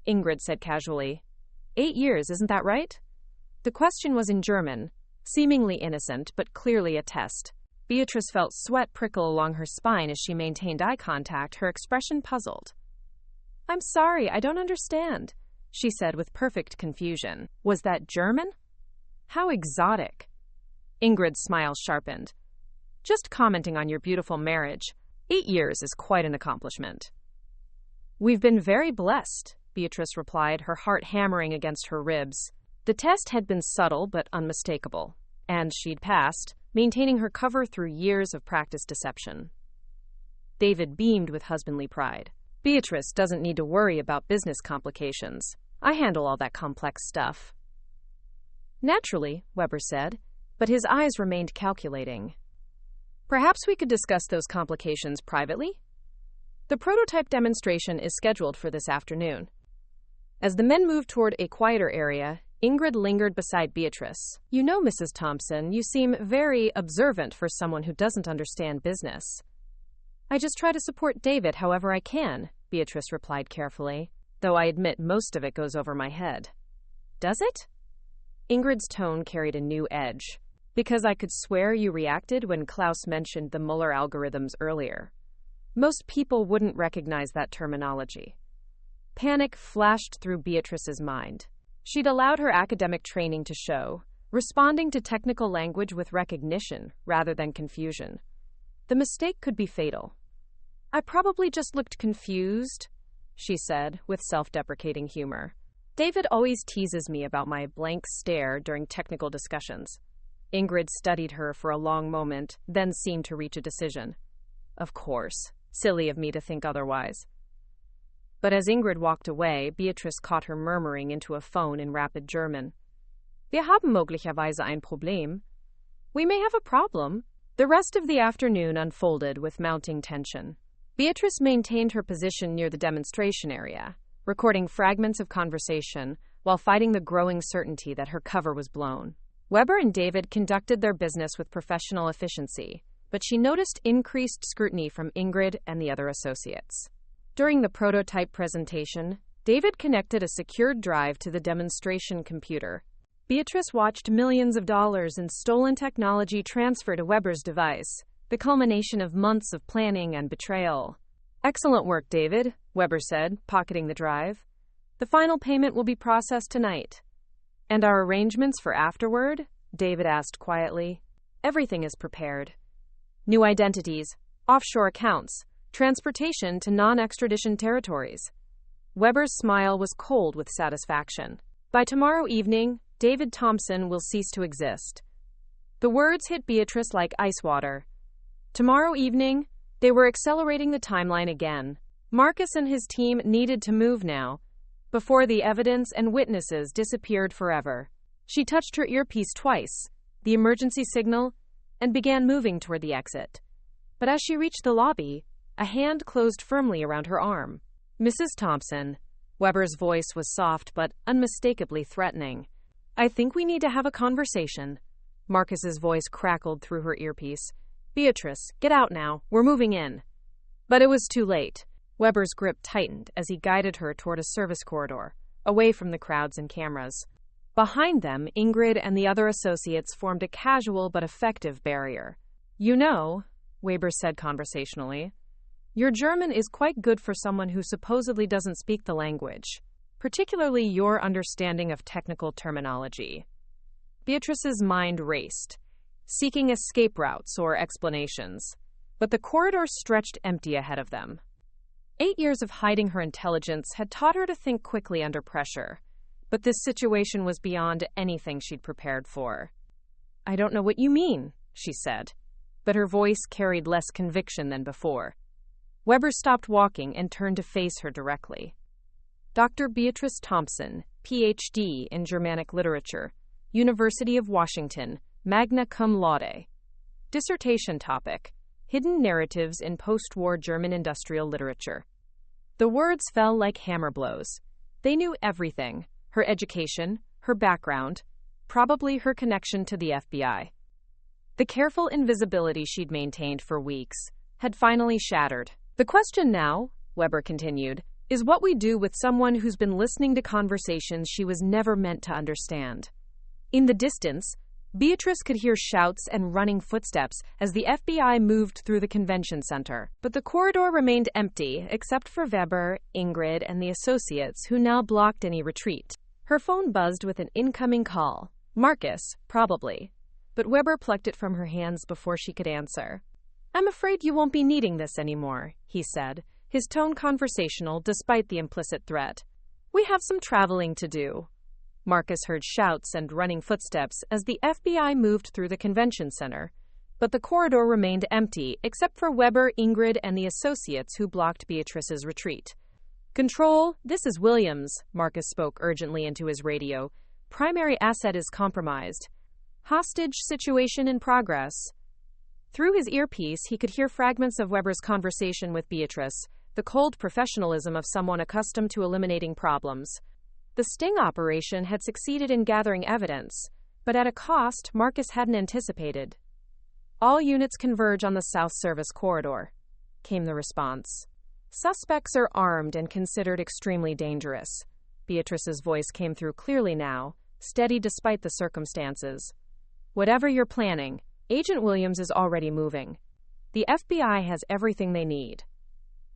Ingrid said casually. 8 years, isn't that right? The question was in German, seemingly innocent, but clearly a test. Beatrice felt sweat prickle along her spine as she maintained eye contact, her expression puzzled. "I'm sorry, I don't understand," she said with perfect confusion. "Was that German?" "How exotic." Ingrid's smile sharpened. "Just commenting on your beautiful marriage. 8 years is quite an accomplishment." "We've been very blessed," Beatrice replied, her heart hammering against her ribs. The test had been subtle but unmistakable, and she'd passed, maintaining her cover through years of practiced deception. David beamed with husbandly pride. "Beatrice doesn't need to worry about business complications. I handle all that complex stuff." "Naturally," Weber said, but his eyes remained calculating. "Perhaps we could discuss those complications privately?" The prototype demonstration is scheduled for this afternoon. As the men moved toward a quieter area, Ingrid lingered beside Beatrice. "You know, Mrs. Thompson, you seem very observant for someone who doesn't understand business." "I just try to support David however I can," Beatrice replied carefully, "though I admit most of it goes over my head." "Does it?" Ingrid's tone carried a new edge. "Because I could swear you reacted when Klaus mentioned the Mueller algorithms earlier. Most people wouldn't recognize that terminology." Panic flashed through Beatrice's mind. She'd allowed her academic training to show, responding to technical language with recognition rather than confusion. The mistake could be fatal. "I probably just looked confused," she said, with self-deprecating humor. "David always teases me about my blank stare during technical discussions." Ingrid studied her for a long moment, then seemed to reach a decision. "Of course. Silly of me to think otherwise." But as Ingrid walked away, Beatrice caught her murmuring into a phone in rapid German. "Wir haben möglicherweise ein Problem." "We may have a problem." The rest of the afternoon unfolded with mounting tension. Beatrice maintained her position near the demonstration area, recording fragments of conversation while fighting the growing certainty that her cover was blown. Weber and David conducted their business with professional efficiency, but she noticed increased scrutiny from Ingrid and the other associates. During the prototype presentation, David connected a secured drive to the demonstration computer. Beatrice watched millions of dollars in stolen technology transfer to Weber's device, the culmination of months of planning and betrayal. "Excellent work, David," Weber said, pocketing the drive. "The final payment will be processed tonight." "And our arrangements for afterward?" David asked quietly. "Everything is prepared. New identities, offshore accounts, transportation to non-extradition territories." Weber's smile was cold with satisfaction. "By tomorrow evening, David Thompson will cease to exist." The words hit Beatrice like ice water. Tomorrow evening, they were accelerating the timeline again. Marcus and his team needed to move now, before the evidence and witnesses disappeared forever. She touched her earpiece twice, the emergency signal, and began moving toward the exit. But as she reached the lobby, a hand closed firmly around her arm. "Mrs. Thompson," Weber's voice was soft but unmistakably threatening. "I think we need to have a conversation." Marcus's voice crackled through her earpiece. "Beatrice, get out now. We're moving in." But it was too late. Weber's grip tightened as he guided her toward a service corridor, away from the crowds and cameras. Behind them, Ingrid and the other associates formed a casual but effective barrier. "You know," Weber said conversationally, "your German is quite good for someone who supposedly doesn't speak the language, particularly your understanding of technical terminology." Beatrice's mind raced, seeking escape routes or explanations, but the corridor stretched empty ahead of them. 8 years of hiding her intelligence had taught her to think quickly under pressure, but this situation was beyond anything she'd prepared for. "I don't know what you mean," she said, but her voice carried less conviction than before. Weber stopped walking and turned to face her directly. "Dr. Beatrice Thompson, Ph.D. in Germanic Literature, University of Washington, magna cum laude. Dissertation topic: Hidden Narratives in Post-War German Industrial Literature." The words fell like hammer blows. They knew everything: her education, her background, probably her connection to the FBI. The careful invisibility she'd maintained for weeks had finally shattered. "The question now," Weber continued, "is what we do with someone who's been listening to conversations she was never meant to understand." In the distance, Beatrice could hear shouts and running footsteps as the FBI moved through the convention center. But the corridor remained empty, except for Weber, Ingrid, and the associates, who now blocked any retreat. Her phone buzzed with an incoming call. Marcus, probably. But Weber plucked it from her hands before she could answer. "I'm afraid you won't be needing this anymore," he said, his tone conversational despite the implicit threat. "We have some traveling to do." Marcus heard shouts and running footsteps as the FBI moved through the convention center, but the corridor remained empty except for Weber, Ingrid, and the associates who blocked Beatrice's retreat. "Control, this is Williams," Marcus spoke urgently into his radio. "Primary asset is compromised. Hostage situation in progress." Through his earpiece, he could hear fragments of Weber's conversation with Beatrice, the cold professionalism of someone accustomed to eliminating problems. The sting operation had succeeded in gathering evidence, but at a cost Marcus hadn't anticipated. "All units converge on the South Service Corridor," came the response. "Suspects are armed and considered extremely dangerous." Beatrice's voice came through clearly now, steady despite the circumstances. "Whatever you're planning, Agent Williams is already moving. The FBI has everything they need."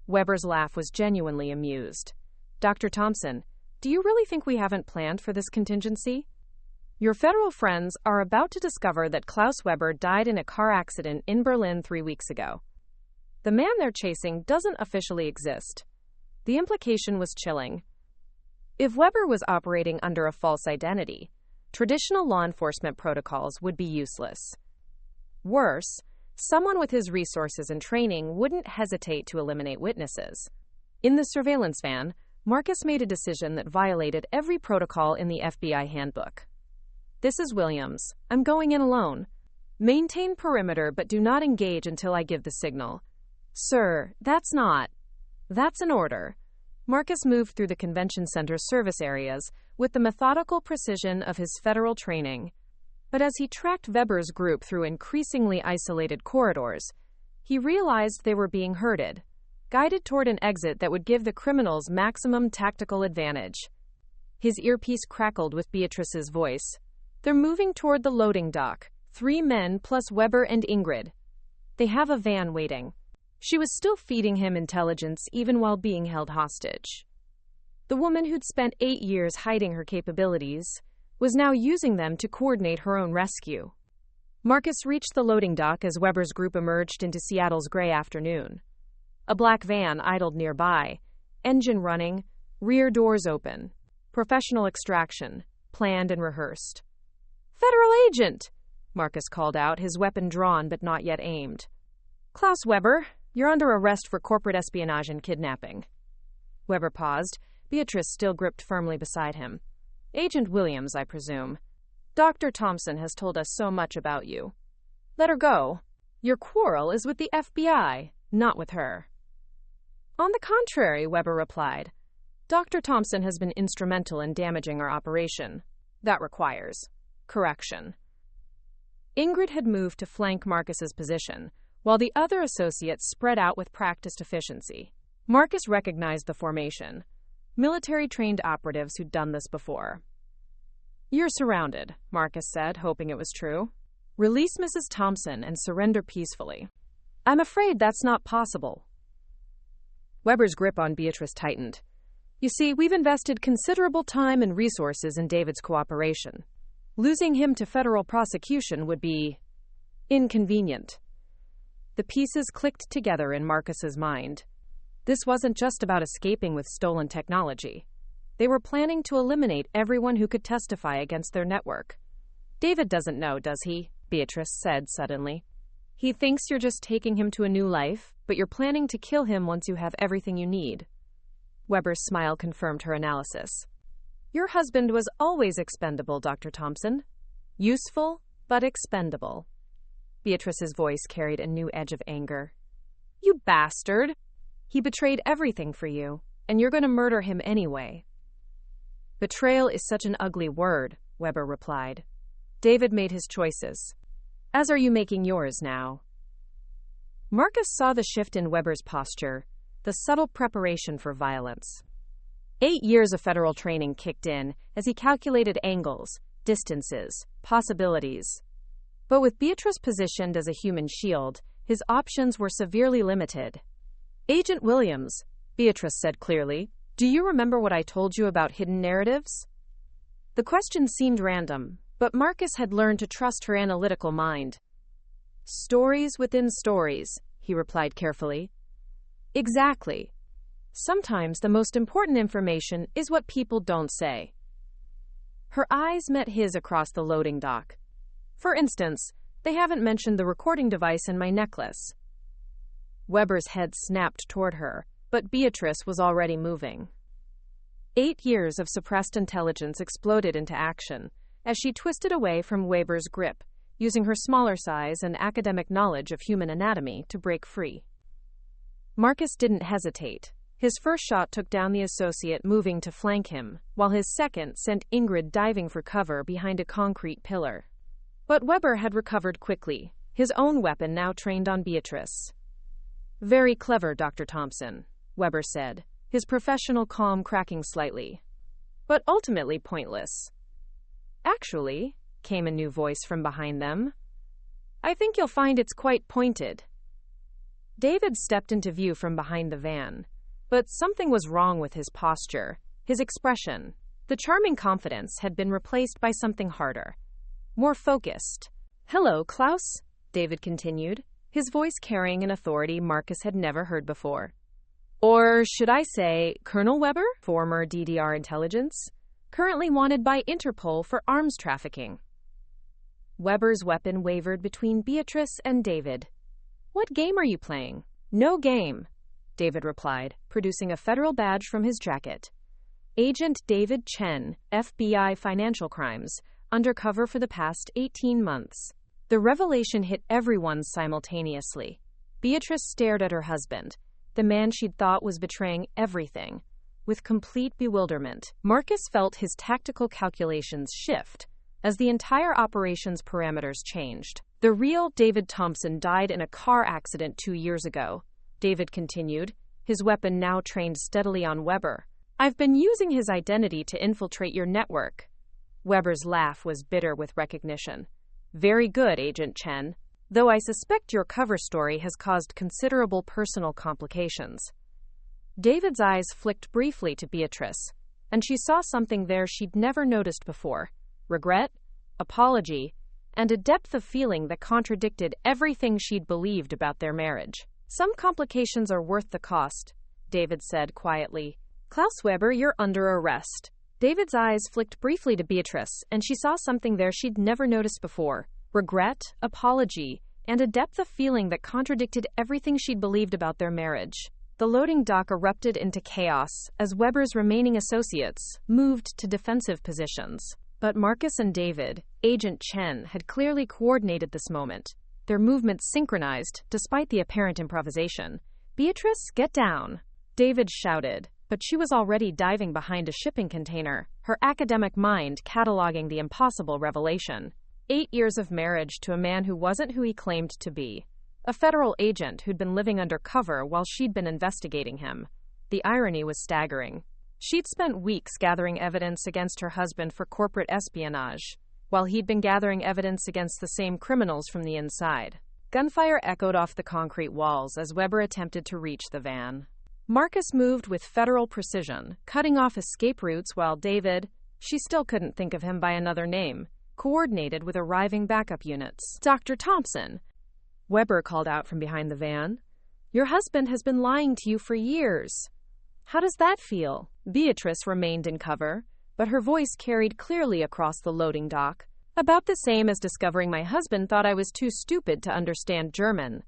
Weber's laugh was genuinely amused. "Dr. Thompson, do you really think we haven't planned for this contingency? Your federal friends are about to discover that Klaus Weber died in a car accident in Berlin 3 weeks ago. The man they're chasing doesn't officially exist." The implication was chilling. If Weber was operating under a false identity, traditional law enforcement protocols would be useless. Worse, someone with his resources and training wouldn't hesitate to eliminate witnesses. In the surveillance van, Marcus made a decision that violated every protocol in the FBI handbook. "This is Williams. I'm going in alone. Maintain perimeter but do not engage until I give the signal." "Sir, that's an order." Marcus moved through the convention center service areas with the methodical precision of his federal training. But as he tracked Weber's group through increasingly isolated corridors, he realized they were being herded, guided toward an exit that would give the criminals maximum tactical advantage. His earpiece crackled with Beatrice's voice. "They're moving toward the loading dock. 3 men plus Weber and Ingrid." They have a van waiting. She was still feeding him intelligence even while being held hostage. The woman who'd spent 8 years hiding her capabilities was now using them to coordinate her own rescue. Marcus reached the loading dock as Weber's group emerged into Seattle's gray afternoon. A black van idled nearby, engine running, rear doors open. Professional extraction, planned and rehearsed. "Federal agent!" Marcus called out, his weapon drawn but not yet aimed. "Klaus Weber, you're under arrest for corporate espionage and kidnapping." Weber paused, Beatrice still gripped firmly beside him. "Agent Williams, I presume. Dr. Thompson has told us so much about you. Let her go. Your quarrel is with the FBI, not with her." "On the contrary," Weber replied. "Dr. Thompson has been instrumental in damaging our operation. That requires correction." Ingrid had moved to flank Marcus's position, while the other associates spread out with practiced efficiency. Marcus recognized the formation. Military-trained operatives who'd done this before. "You're surrounded," Marcus said, hoping it was true. "Release Mrs. Thompson and surrender peacefully." "I'm afraid that's not possible." Weber's grip on Beatrice tightened. "You see, we've invested considerable time and resources in David's cooperation. Losing him to federal prosecution would be inconvenient." The pieces clicked together in Marcus's mind. This wasn't just about escaping with stolen technology. They were planning to eliminate everyone who could testify against their network. "David doesn't know, does he?" Beatrice said suddenly. "He thinks you're just taking him to a new life, but you're planning to kill him once you have everything you need." Weber's smile confirmed her analysis. "Your husband was always expendable, Dr. Thompson. Useful, but expendable." Beatrice's voice carried a new edge of anger. "You bastard! He betrayed everything for you, and you're going to murder him anyway." "Betrayal is such an ugly word," Weber replied. "David made his choices. As are you making yours now." Marcus saw the shift in Weber's posture, the subtle preparation for violence. 8 years of federal training kicked in as he calculated angles, distances, possibilities. But with Beatrice positioned as a human shield, his options were severely limited. "Agent Williams," Beatrice said clearly, "do you remember what I told you about hidden narratives?" The question seemed random, but Marcus had learned to trust her analytical mind. "Stories within stories," he replied carefully. "Exactly. Sometimes the most important information is what people don't say." Her eyes met his across the loading dock. "For instance, they haven't mentioned the recording device in my necklace." Weber's head snapped toward her, but Beatrice was already moving. 8 years of suppressed intelligence exploded into action as she twisted away from Weber's grip, using her smaller size and academic knowledge of human anatomy to break free. Marcus didn't hesitate. His first shot took down the associate moving to flank him, while his second sent Ingrid diving for cover behind a concrete pillar. But Weber had recovered quickly, his own weapon now trained on Beatrice. "Very clever, Dr. Thompson," Weber said, his professional calm cracking slightly. "But ultimately pointless." "Actually," came a new voice from behind them, "I think you'll find it's quite pointed." David stepped into view from behind the van, but something was wrong with his posture, his expression. The charming confidence had been replaced by something harder, more focused. "Hello, Klaus," David continued, his voice carrying an authority Marcus had never heard before. "Or should I say, Colonel Weber, former DDR intelligence, currently wanted by Interpol for arms trafficking." Weber's weapon wavered between Beatrice and David. "What game are you playing?" "No game," David replied, producing a federal badge from his jacket. "Agent David Chen, FBI Financial Crimes, undercover for the past 18 months. The revelation hit everyone simultaneously. Beatrice stared at her husband, the man she'd thought was betraying everything, with complete bewilderment. Marcus felt his tactical calculations shift as the entire operation's parameters changed. "The real David Thompson died in a car accident 2 years ago," David continued, his weapon now trained steadily on Weber. "I've been using his identity to infiltrate your network." Weber's laugh was bitter with recognition. "Very good, Agent Chen. though I suspect your cover story has caused considerable personal complications. David's eyes flicked briefly to Beatrice, and she saw something there she'd never noticed before: regret, apology, and a depth of feeling that contradicted everything she'd believed about their marriage. Some complications are worth the cost, David said quietly. Klaus Weber, you're under arrest. David's eyes flicked briefly to Beatrice, and she saw something there she'd never noticed before: regret, apology, and a depth of feeling that contradicted everything she'd believed about their marriage. The loading dock erupted into chaos as Weber's remaining associates moved to defensive positions. But Marcus and David, Agent Chen, had clearly coordinated this moment, their movements synchronized despite the apparent improvisation. Beatrice, get down, David shouted, but she was already diving behind a shipping container, her academic mind cataloging the impossible revelation. 8 years of marriage to a man who wasn't who he claimed to be. A federal agent who'd been living undercover while she'd been investigating him. The irony was staggering. She'd spent weeks gathering evidence against her husband for corporate espionage, while he'd been gathering evidence against the same criminals from the inside. Gunfire echoed off the concrete walls as Weber attempted to reach the van. Marcus moved with federal precision, cutting off escape routes, while David, she still couldn't think of him by another name, coordinated with arriving backup units. Dr. Thompson, Weber called out from behind the van. Your husband has been lying to you for years. How does that feel? Beatrice remained in cover, but her voice carried clearly across the loading dock. About the same as discovering my husband thought I was too stupid to understand German.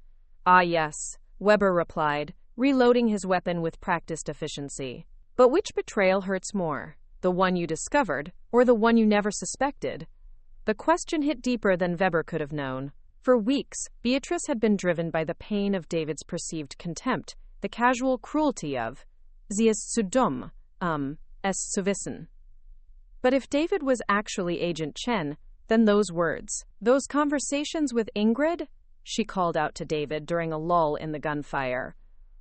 Ah, yes, Weber replied, reloading his weapon with practiced efficiency. But which betrayal hurts more? The one you discovered, or the one you never suspected? The question hit deeper than Weber could have known. For weeks, Beatrice had been driven by the pain of David's perceived contempt, the casual cruelty of, sie ist zu dumm, es zu wissen. But if David was actually Agent Chen, then those words, those conversations with Ingrid, she called out to David during a lull in the gunfire.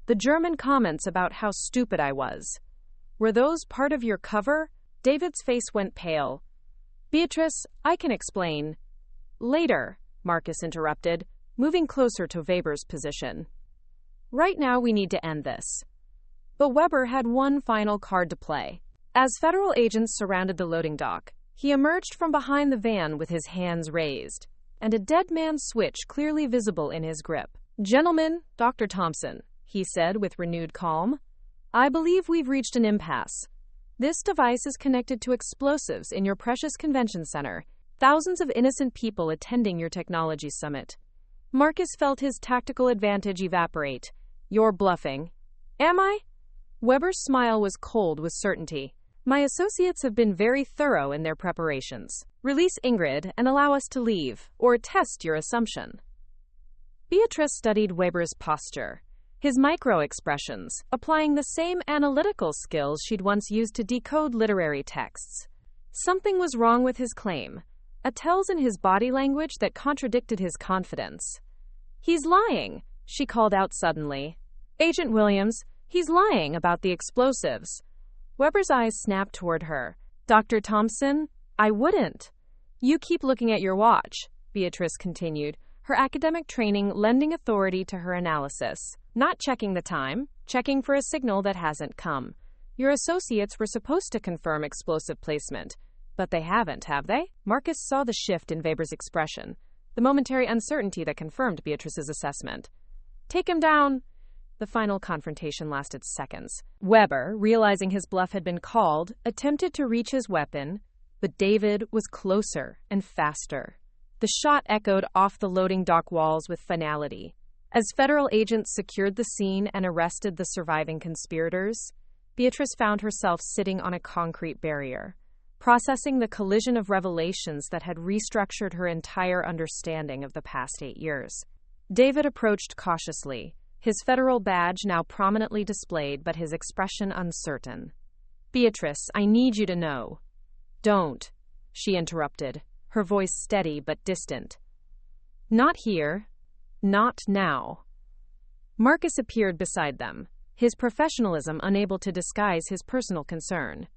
The German comments about how stupid I was. Were those part of your cover? David's face went pale. Beatrice, I can explain. Later, Marcus interrupted, moving closer to Weber's position. Right now we need to end this. But Weber had one final card to play. As federal agents surrounded the loading dock, he emerged from behind the van with his hands raised, and a dead man's switch clearly visible in his grip. Gentlemen, Dr. Thompson, he said with renewed calm, I believe we've reached an impasse. This device is connected to explosives in your precious convention center. Thousands of innocent people attending your technology summit. Marcus felt his tactical advantage evaporate. You're bluffing. Am I? Weber's smile was cold with certainty. My associates have been very thorough in their preparations. Release Ingrid and allow us to leave, or test your assumption. Beatrice studied Weber's posture, his micro-expressions, applying the same analytical skills she'd once used to decode literary texts. Something was wrong with his claim. A tells in his body language that contradicted his confidence. He's lying, she called out suddenly. Agent Williams, he's lying about the explosives. Weber's eyes snapped toward her. Dr. Thompson, I wouldn't. You keep looking at your watch, Beatrice continued, her academic training lending authority to her analysis. Not checking the time, checking for a signal that hasn't come. Your associates were supposed to confirm explosive placement. But they haven't, have they? Marcus saw the shift in Weber's expression, the momentary uncertainty that confirmed Beatrice's assessment. Take him down! The final confrontation lasted seconds. Weber, realizing his bluff had been called, attempted to reach his weapon, but David was closer and faster. The shot echoed off the loading dock walls with finality. As federal agents secured the scene and arrested the surviving conspirators, Beatrice found herself sitting on a concrete barrier, processing the collision of revelations that had restructured her entire understanding of the past 8 years. David approached cautiously, his federal badge now prominently displayed but his expression uncertain. Beatrice, I need you to know. Don't, she interrupted, her voice steady but distant. Not here. Not now. Marcus appeared beside them, his professionalism unable to disguise his personal concern.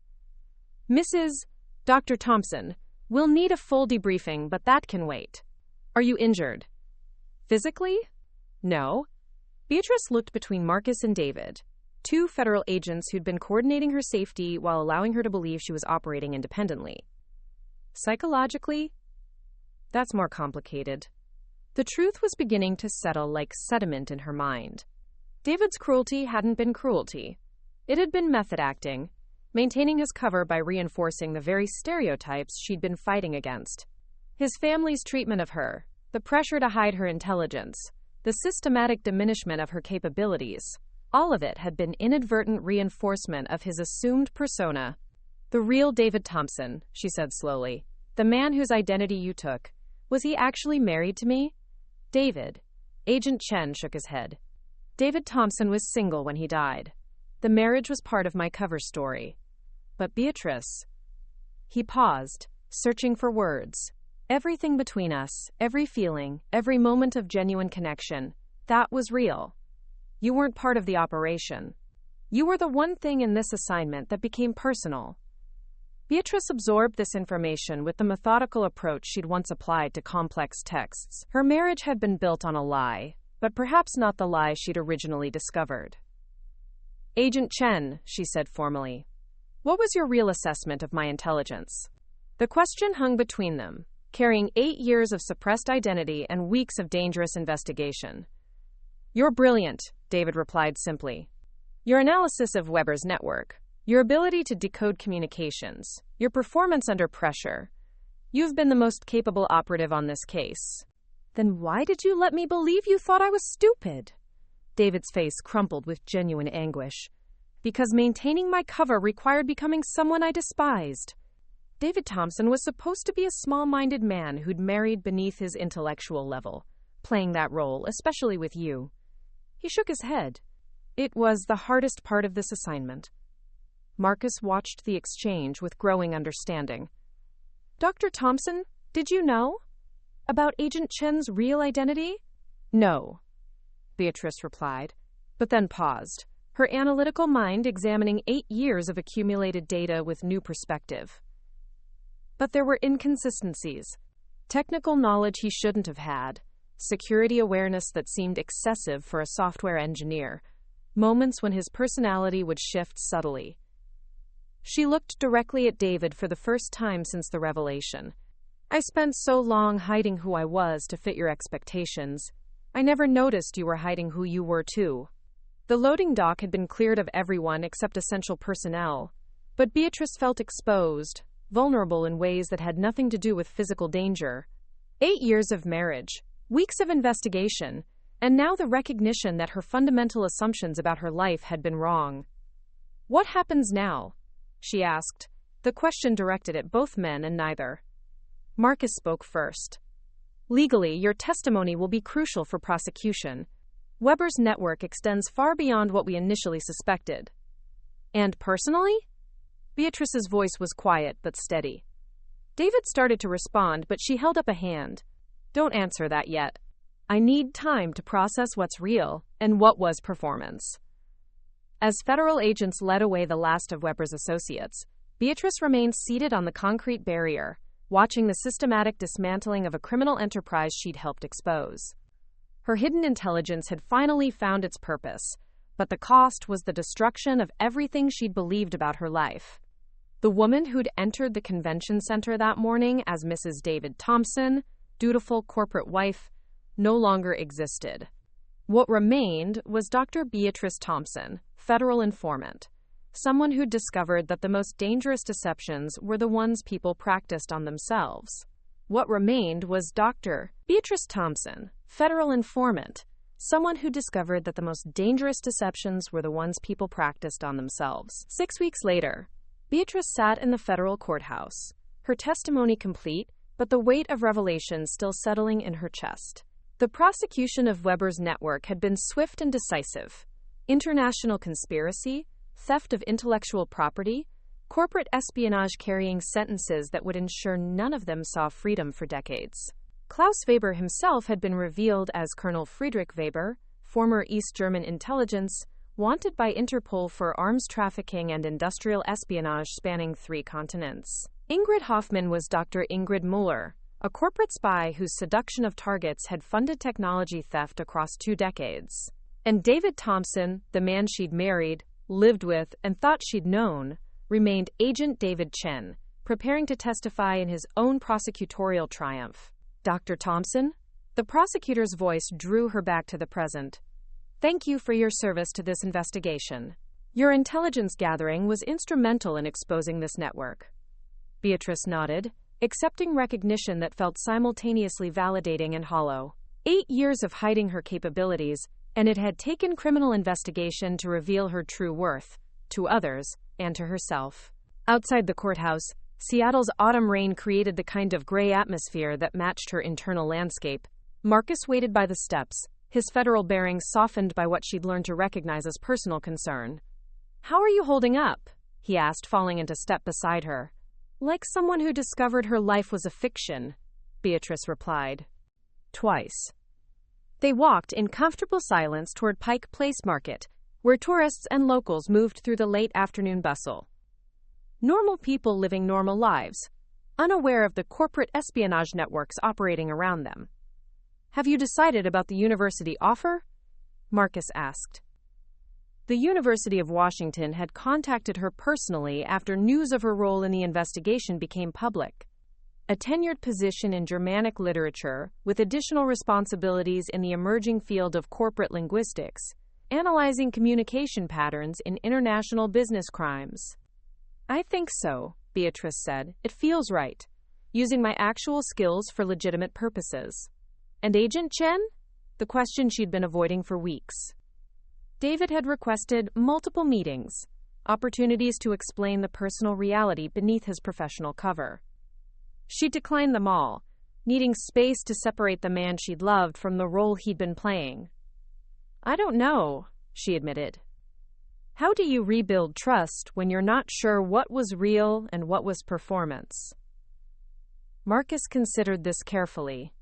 Dr. Thompson, we'll need a full debriefing, but that can wait. Are you injured? Physically? No. Beatrice looked between Marcus and David, two federal agents who'd been coordinating her safety while allowing her to believe she was operating independently. Psychologically? That's more complicated. The truth was beginning to settle like sediment in her mind. David's cruelty hadn't been cruelty. It had been method acting, maintaining his cover by reinforcing the very stereotypes she'd been fighting against. His family's treatment of her, the pressure to hide her intelligence, the systematic diminishment of her capabilities, all of it had been inadvertent reinforcement of his assumed persona. The real David Thompson, she said slowly. The man whose identity you took. Was he actually married to me? David. Agent Chen shook his head. David Thompson was single when he died. The marriage was part of my cover story. But Beatrice... He paused, searching for words. Everything between us, every feeling, every moment of genuine connection, that was real. You weren't part of the operation. You were the one thing in this assignment that became personal. Beatrice absorbed this information with the methodical approach she'd once applied to complex texts. Her marriage had been built on a lie, but perhaps not the lie she'd originally discovered. Agent Chen, she said formally, what was your real assessment of my intelligence? The question hung between them, carrying 8 years of suppressed identity and weeks of dangerous investigation. You're brilliant, David replied simply. Your analysis of Weber's network, your ability to decode communications, your performance under pressure. You've been the most capable operative on this case. Then why did you let me believe you thought I was stupid? David's face crumpled with genuine anguish. Because maintaining my cover required becoming someone I despised. David Thompson was supposed to be a small-minded man who'd married beneath his intellectual level, playing that role, especially with you. He shook his head. It was the hardest part of this assignment. Marcus watched the exchange with growing understanding. Dr. Thompson, did you know? About Agent Chen's real identity? No, Beatrice replied, but then paused, her analytical mind examining 8 years of accumulated data with new perspective. But there were inconsistencies. Technical knowledge he shouldn't have had, security awareness that seemed excessive for a software engineer, moments when his personality would shift subtly. She looked directly at David for the first time since the revelation. I spent so long hiding who I was to fit your expectations. I never noticed you were hiding who you were too. The loading dock had been cleared of everyone except essential personnel, but Beatrice felt exposed, vulnerable in ways that had nothing to do with physical danger. 8 years of marriage, weeks of investigation, and now the recognition that her fundamental assumptions about her life had been wrong. What happens now? She asked, the question directed at both men and neither. Marcus spoke first. Legally, your testimony will be crucial for prosecution. Weber's network extends far beyond what we initially suspected. And personally? Beatrice's voice was quiet but steady. David started to respond, but she held up a hand. Don't answer that yet. I need time to process what's real and what was performance. As federal agents led away the last of Weber's associates, Beatrice remained seated on the concrete barrier, watching the systematic dismantling of a criminal enterprise she'd helped expose. Her hidden intelligence had finally found its purpose, but the cost was the destruction of everything she'd believed about her life. The woman who'd entered the convention center that morning as Mrs. David Thompson, dutiful corporate wife, no longer existed. What remained was Dr. Beatrice Thompson, federal informant, someone who'd discovered that the most dangerous deceptions were the ones people practiced on themselves. What remained was Dr. Beatrice Thompson, federal informant, someone who discovered that the most dangerous deceptions were the ones people practiced on themselves. 6 weeks later, Beatrice sat in the federal courthouse, her testimony complete, but the weight of revelation still settling in her chest. The prosecution of Weber's network had been swift and decisive. International conspiracy, theft of intellectual property, corporate espionage carrying sentences that would ensure none of them saw freedom for decades. Klaus Weber himself had been revealed as Colonel Friedrich Weber, former East German intelligence, wanted by Interpol for arms trafficking and industrial espionage spanning 3 continents. Ingrid Hoffmann was Dr. Ingrid Muller, a corporate spy whose seduction of targets had funded technology theft across 2 decades. And David Thompson, the man she'd married, lived with, and thought she'd known, remained Agent David Chen, preparing to testify in his own prosecutorial triumph. Dr. Thompson? The prosecutor's voice drew her back to the present. Thank you for your service to this investigation. Your intelligence gathering was instrumental in exposing this network. Beatrice nodded, accepting recognition that felt simultaneously validating and hollow. 8 years of hiding her capabilities, and it had taken criminal investigation to reveal her true worth, to others, and to herself. Outside the courthouse, Seattle's autumn rain created the kind of gray atmosphere that matched her internal landscape. Marcus waited by the steps, his federal bearings softened by what she'd learned to recognize as personal concern. How are you holding up? He asked, falling into step beside her. Like someone who discovered her life was a fiction, Beatrice replied. Twice. They walked in comfortable silence toward Pike Place Market, where tourists and locals moved through the late afternoon bustle. Normal people living normal lives, unaware of the corporate espionage networks operating around them. Have you decided about the university offer? Marcus asked. The University of Washington had contacted her personally after news of her role in the investigation became public. A tenured position in Germanic literature, with additional responsibilities in the emerging field of corporate linguistics, analyzing communication patterns in international business crimes. I think so, Beatrice said. It feels right. Using my actual skills for legitimate purposes. And Agent Chen? The question she'd been avoiding for weeks. David had requested multiple meetings, opportunities to explain the personal reality beneath his professional cover. She declined them all, needing space to separate the man she'd loved from the role he'd been playing. I don't know, she admitted. How do you rebuild trust when you're not sure what was real and what was performance? Marcus considered this carefully.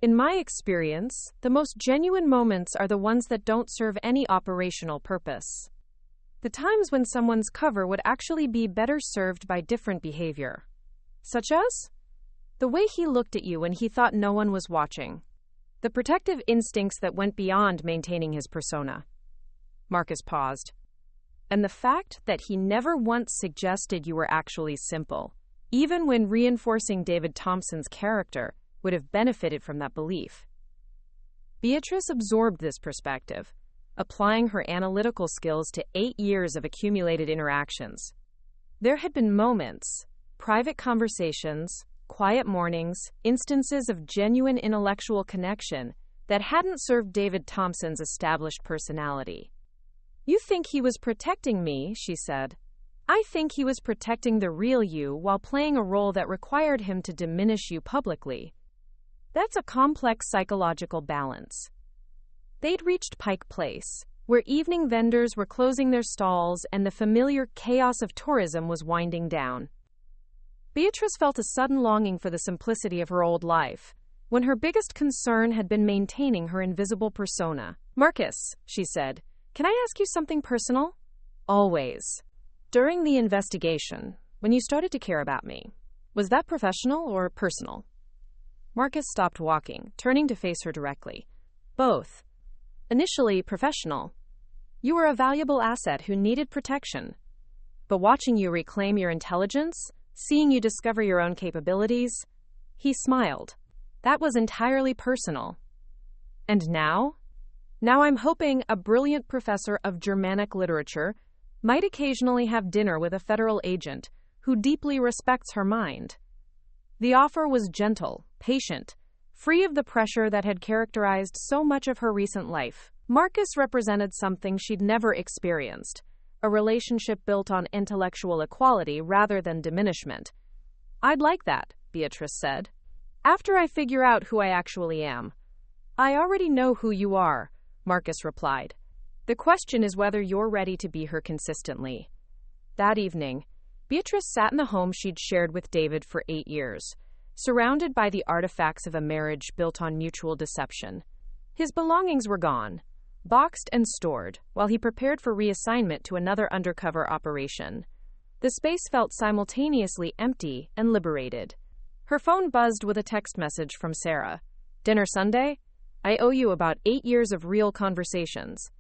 In my experience, the most genuine moments are the ones that don't serve any operational purpose. The times when someone's cover would actually be better served by different behavior. Such as? The way he looked at you when he thought no one was watching. The protective instincts that went beyond maintaining his persona. Marcus paused. And the fact that he never once suggested you were actually simple, even when reinforcing David Thompson's character, would have benefited from that belief. Beatrice absorbed this perspective, applying her analytical skills to 8 years of accumulated interactions. There had been moments, private conversations, quiet mornings, instances of genuine intellectual connection that hadn't served David Thompson's established personality. You think he was protecting me, she said. I think he was protecting the real you while playing a role that required him to diminish you publicly. That's a complex psychological balance. They'd reached Pike Place, where evening vendors were closing their stalls and the familiar chaos of tourism was winding down. Beatrice felt a sudden longing for the simplicity of her old life, when her biggest concern had been maintaining her invisible persona. Marcus, she said, can I ask you something personal? Always. During the investigation, when you started to care about me, was that professional or personal? Marcus stopped walking, turning to face her directly. Both. Initially professional. You were a valuable asset who needed protection. But watching you reclaim your intelligence, seeing you discover your own capabilities, he smiled. That was entirely personal. And now? Now I'm hoping a brilliant professor of Germanic literature might occasionally have dinner with a federal agent who deeply respects her mind. The offer was gentle, patient, free of the pressure that had characterized so much of her recent life. Marcus represented something she'd never experienced, a relationship built on intellectual equality rather than diminishment. I'd like that, Beatrice said. After I figure out who I actually am. I already know who you are, Marcus replied. The question is whether you're ready to be her consistently. That evening, Beatrice sat in the home she'd shared with David for 8 years, surrounded by the artifacts of a marriage built on mutual deception. His belongings were gone, boxed and stored, while he prepared for reassignment to another undercover operation. The space felt simultaneously empty and liberated. Her phone buzzed with a text message from Sarah. "Dinner Sunday? I owe you about 8 years of real conversations."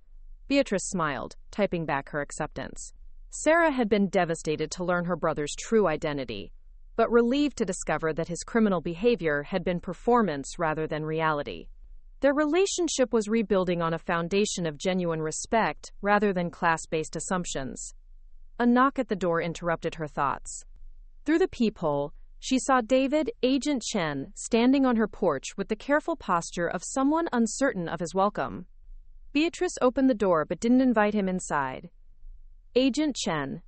Beatrice smiled, typing back her acceptance. Sarah had been devastated to learn her brother's true identity, but relieved to discover that his criminal behavior had been performance rather than reality. Their relationship was rebuilding on a foundation of genuine respect rather than class-based assumptions. A knock at the door interrupted her thoughts. Through the peephole, she saw David, Agent Chen, standing on her porch with the careful posture of someone uncertain of his welcome. Beatrice opened the door but didn't invite him inside. "Agent Chen."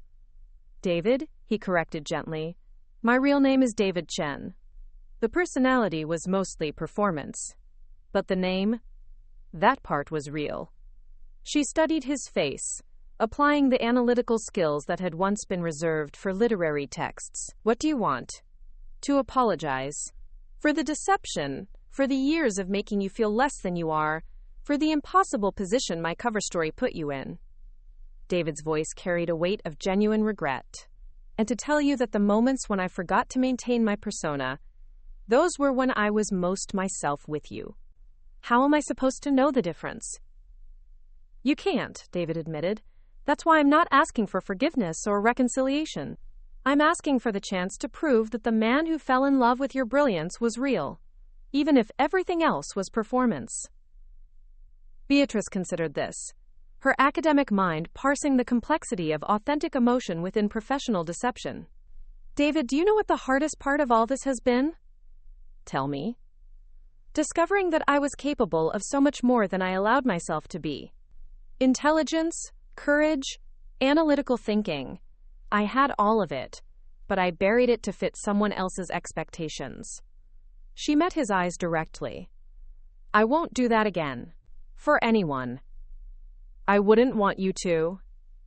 "David," he corrected gently. "My real name is David Chen." The personality was mostly performance. But the name? That part was real. She studied his face, applying the analytical skills that had once been reserved for literary texts. "What do you want?" "To apologize. For the deception, for the years of making you feel less than you are, for the impossible position my cover story put you in." David's voice carried a weight of genuine regret. "And to tell you that the moments when I forgot to maintain my persona, those were when I was most myself with you. How am I supposed to know the difference?" "You can't," David admitted. "That's why I'm not asking for forgiveness or reconciliation. I'm asking for the chance to prove that the man who fell in love with your brilliance was real, even if everything else was performance." Beatrice considered this, her academic mind parsing the complexity of authentic emotion within professional deception. "David, do you know what the hardest part of all this has been?" "Tell me." "Discovering that I was capable of so much more than I allowed myself to be. Intelligence, courage, analytical thinking. I had all of it, but I buried it to fit someone else's expectations." She met his eyes directly. "I won't do that again. For anyone." "I wouldn't want you to,"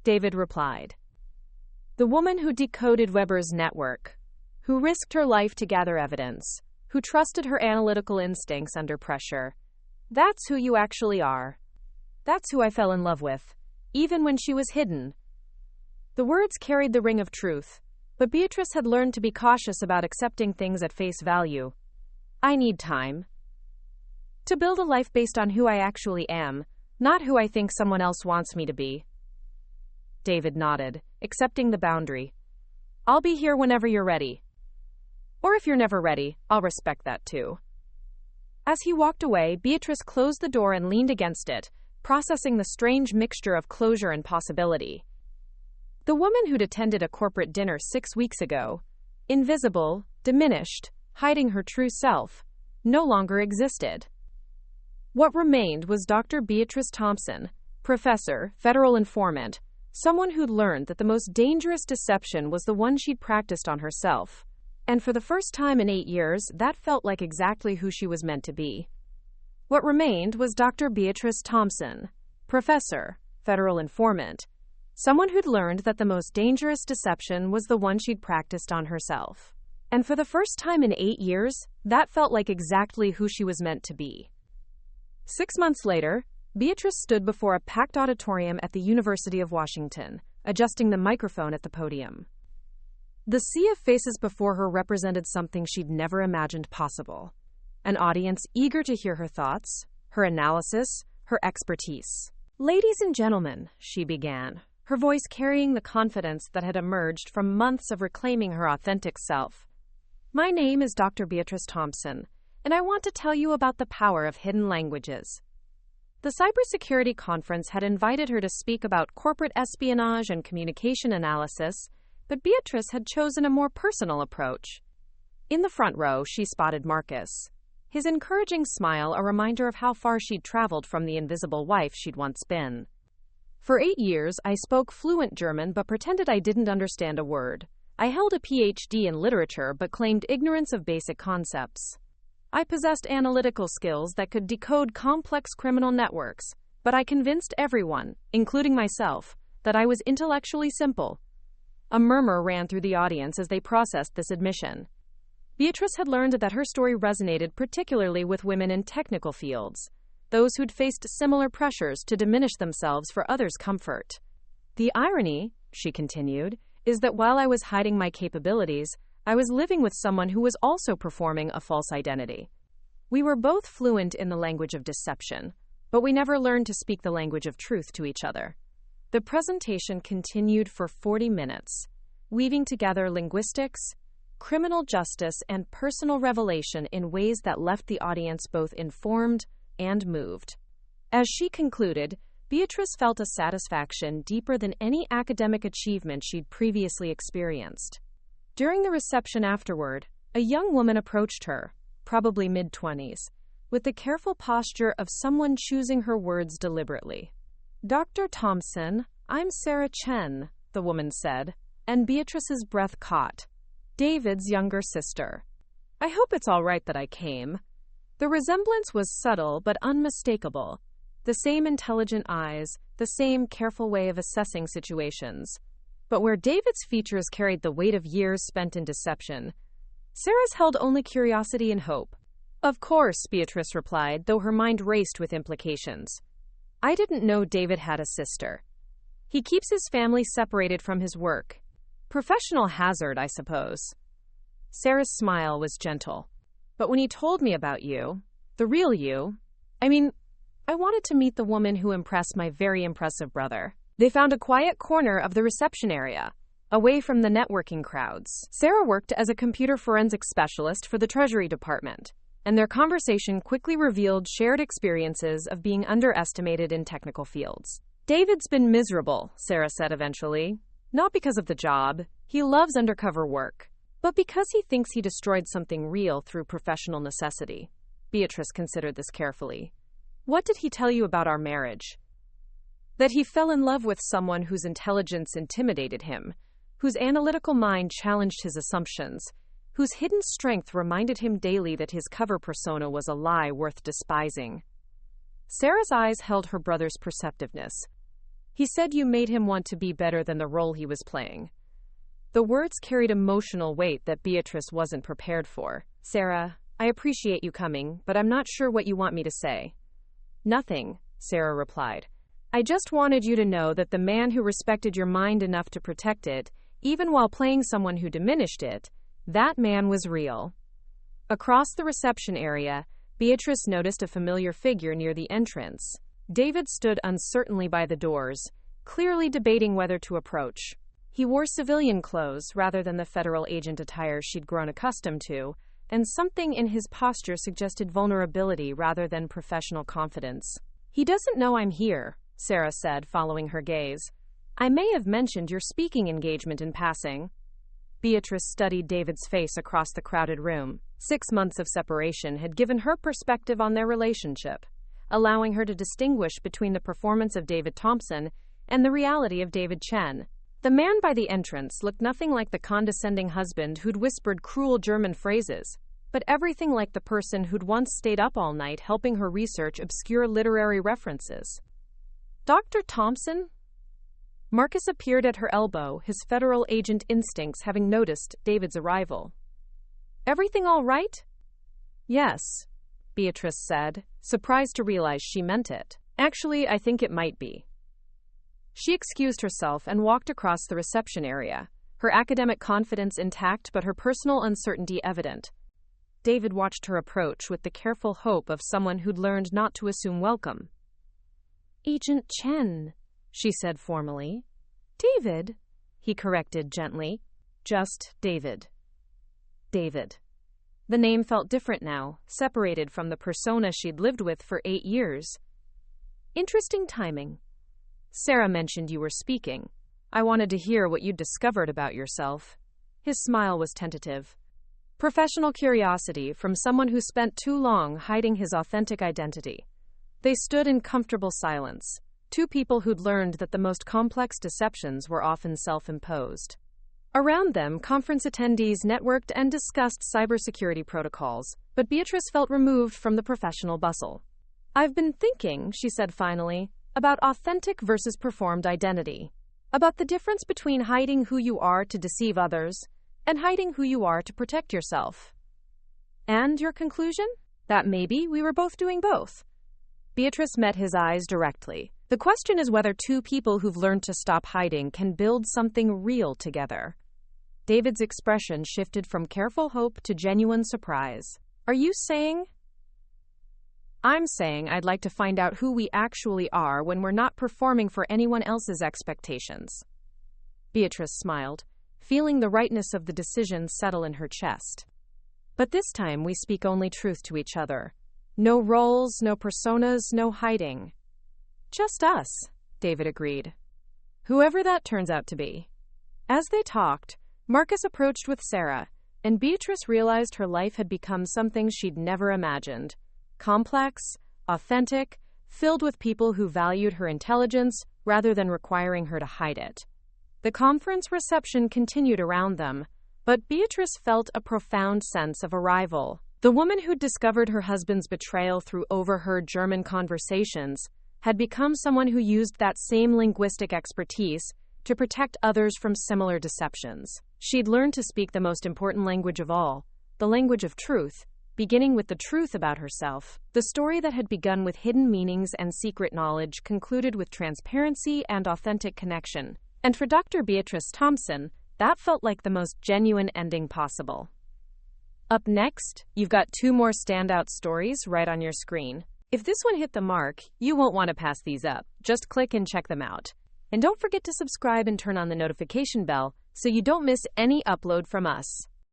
David replied. The woman who decoded Weber's network, who risked her life to gather evidence, who trusted her analytical instincts under pressure. That's who you actually are. That's who I fell in love with, even when she was hidden. The words carried the ring of truth, but Beatrice had learned to be cautious about accepting things at face value. "I need time to build a life based on who I actually am, not who I think someone else wants me to be." David nodded, accepting the boundary. "I'll be here whenever you're ready. Or if you're never ready, I'll respect that too." As he walked away, Beatrice closed the door and leaned against it, processing the strange mixture of closure and possibility. The woman who'd attended a corporate dinner 6 weeks ago, invisible, diminished, hiding her true self, no longer existed. What remained was Dr. Beatrice Thompson, professor, federal informant, someone who'd learned that the most dangerous deception was the one she'd practiced on herself. And for the first time in 8 years, that felt like exactly who she was meant to be. What remained was Dr. Beatrice Thompson, professor, federal informant, someone who'd learned that the most dangerous deception was the one she'd practiced on herself. And for the first time in 8 years, that felt like exactly who she was meant to be. 6 months later, Beatrice stood before a packed auditorium at the University of Washington, adjusting the microphone at the podium. The sea of faces before her represented something she'd never imagined possible. An audience eager to hear her thoughts, her analysis, her expertise. "Ladies and gentlemen," she began, her voice carrying the confidence that had emerged from months of reclaiming her authentic self. "My name is Dr. Beatrice Thompson, and I want to tell you about the power of hidden languages." The cybersecurity conference had invited her to speak about corporate espionage and communication analysis, but Beatrice had chosen a more personal approach. In the front row, she spotted Marcus, his encouraging smile a reminder of how far she'd traveled from the invisible wife she'd once been. "For 8 years, I spoke fluent German but pretended I didn't understand a word. I held a PhD in literature but claimed ignorance of basic concepts. I possessed analytical skills that could decode complex criminal networks, but I convinced everyone, including myself, that I was intellectually simple." A murmur ran through the audience as they processed this admission. Beatrice had learned that her story resonated particularly with women in technical fields, those who'd faced similar pressures to diminish themselves for others' comfort. "The irony," she continued, "is that while I was hiding my capabilities, I was living with someone who was also performing a false identity. We were both fluent in the language of deception, but we never learned to speak the language of truth to each other. The presentation continued for 40 minutes, weaving together linguistics, criminal justice, and personal revelation in ways that left the audience both informed and moved. As she concluded, Beatrice felt a satisfaction deeper than any academic achievement she'd previously experienced. During the reception afterward, a young woman approached her, probably mid-20s, with the careful posture of someone choosing her words deliberately. "Dr. Thompson, I'm Sarah Chen," the woman said, and Beatrice's breath caught. "David's younger sister. I hope it's all right that I came." The resemblance was subtle but unmistakable. The same intelligent eyes, the same careful way of assessing situations. But where David's features carried the weight of years spent in deception, Sarah's held only curiosity and hope. "Of course," Beatrice replied, though her mind raced with implications. "I didn't know David had a sister. He keeps his family separated from his work. Professional hazard, I suppose." Sarah's smile was gentle. "But when he told me about you, the real you, I wanted to meet the woman who impressed my very impressive brother." They found a quiet corner of the reception area, away from the networking crowds. Sarah worked as a computer forensics specialist for the Treasury Department, and their conversation quickly revealed shared experiences of being underestimated in technical fields. "David's been miserable," Sarah said eventually. "Not because of the job, he loves undercover work, but because he thinks he destroyed something real through professional necessity." Beatrice considered this carefully. "What did he tell you about our marriage?" "That he fell in love with someone whose intelligence intimidated him, whose analytical mind challenged his assumptions, whose hidden strength reminded him daily that his cover persona was a lie worth despising." Sarah's eyes held her brother's perceptiveness. "He said you made him want to be better than the role he was playing." The words carried emotional weight that Beatrice wasn't prepared for. "Sarah, I appreciate you coming, but I'm not sure what you want me to say." "Nothing," Sarah replied. "I just wanted you to know that the man who respected your mind enough to protect it, even while playing someone who diminished it, that man was real." Across the reception area, Beatrice noticed a familiar figure near the entrance. David stood uncertainly by the doors, clearly debating whether to approach. He wore civilian clothes rather than the federal agent attire she'd grown accustomed to, and something in his posture suggested vulnerability rather than professional confidence. "He doesn't know I'm here," Sarah said, following her gaze. "I may have mentioned your speaking engagement in passing." Beatrice studied David's face across the crowded room. 6 months of separation had given her perspective on their relationship, allowing her to distinguish between the performance of David Thompson and the reality of David Chen. The man by the entrance looked nothing like the condescending husband who'd whispered cruel German phrases, but everything like the person who'd once stayed up all night helping her research obscure literary references. "Dr. Thompson?" Marcus appeared at her elbow, his federal agent instincts having noticed David's arrival. "Everything all right?" "Yes," Beatrice said, surprised to realize she meant it. "Actually, I think it might be." She excused herself and walked across the reception area, her academic confidence intact but her personal uncertainty evident. David watched her approach with the careful hope of someone who'd learned not to assume welcome. "Agent Chen," she said formally. "David," he corrected gently. "Just David." David. The name felt different now, separated from the persona she'd lived with for 8 years. "Interesting timing. Sarah mentioned you were speaking. I wanted to hear what you'd discovered about yourself." His smile was tentative. Professional curiosity from someone who spent too long hiding his authentic identity. They stood in comfortable silence, two people who'd learned that the most complex deceptions were often self-imposed. Around them, conference attendees networked and discussed cybersecurity protocols, but Beatrice felt removed from the professional bustle. "I've been thinking," she said finally, "about authentic versus performed identity. About the difference between hiding who you are to deceive others and hiding who you are to protect yourself." "And your conclusion?" "That maybe we were both doing both." Beatrice met his eyes directly. "The question is whether two people who've learned to stop hiding can build something real together." David's expression shifted from careful hope to genuine surprise. Are you saying? I'm saying I'd like to find out who we actually are when we're not performing for anyone else's expectations. Beatrice smiled, feeling the rightness of the decision settle in her chest. But this time we speak only truth to each other. No roles, no personas, no hiding. Just us, David agreed. Whoever that turns out to be. As they talked, Marcus approached with Sarah, and Beatrice realized her life had become something she'd never imagined. Complex, authentic, filled with people who valued her intelligence rather than requiring her to hide it. The conference reception continued around them, but Beatrice felt a profound sense of arrival. The woman who'd discovered her husband's betrayal through overheard German conversations had become someone who used that same linguistic expertise to protect others from similar deceptions. She'd learned to speak the most important language of all, the language of truth, beginning with the truth about herself. The story that had begun with hidden meanings and secret knowledge concluded with transparency and authentic connection. And for Dr. Beatrice Thompson, that felt like the most genuine ending possible. Up next, you've got 2 more standout stories right on your screen. If this one hit the mark, you won't want to pass these up. Just click and check them out. And don't forget to subscribe and turn on the notification bell so you don't miss any upload from us.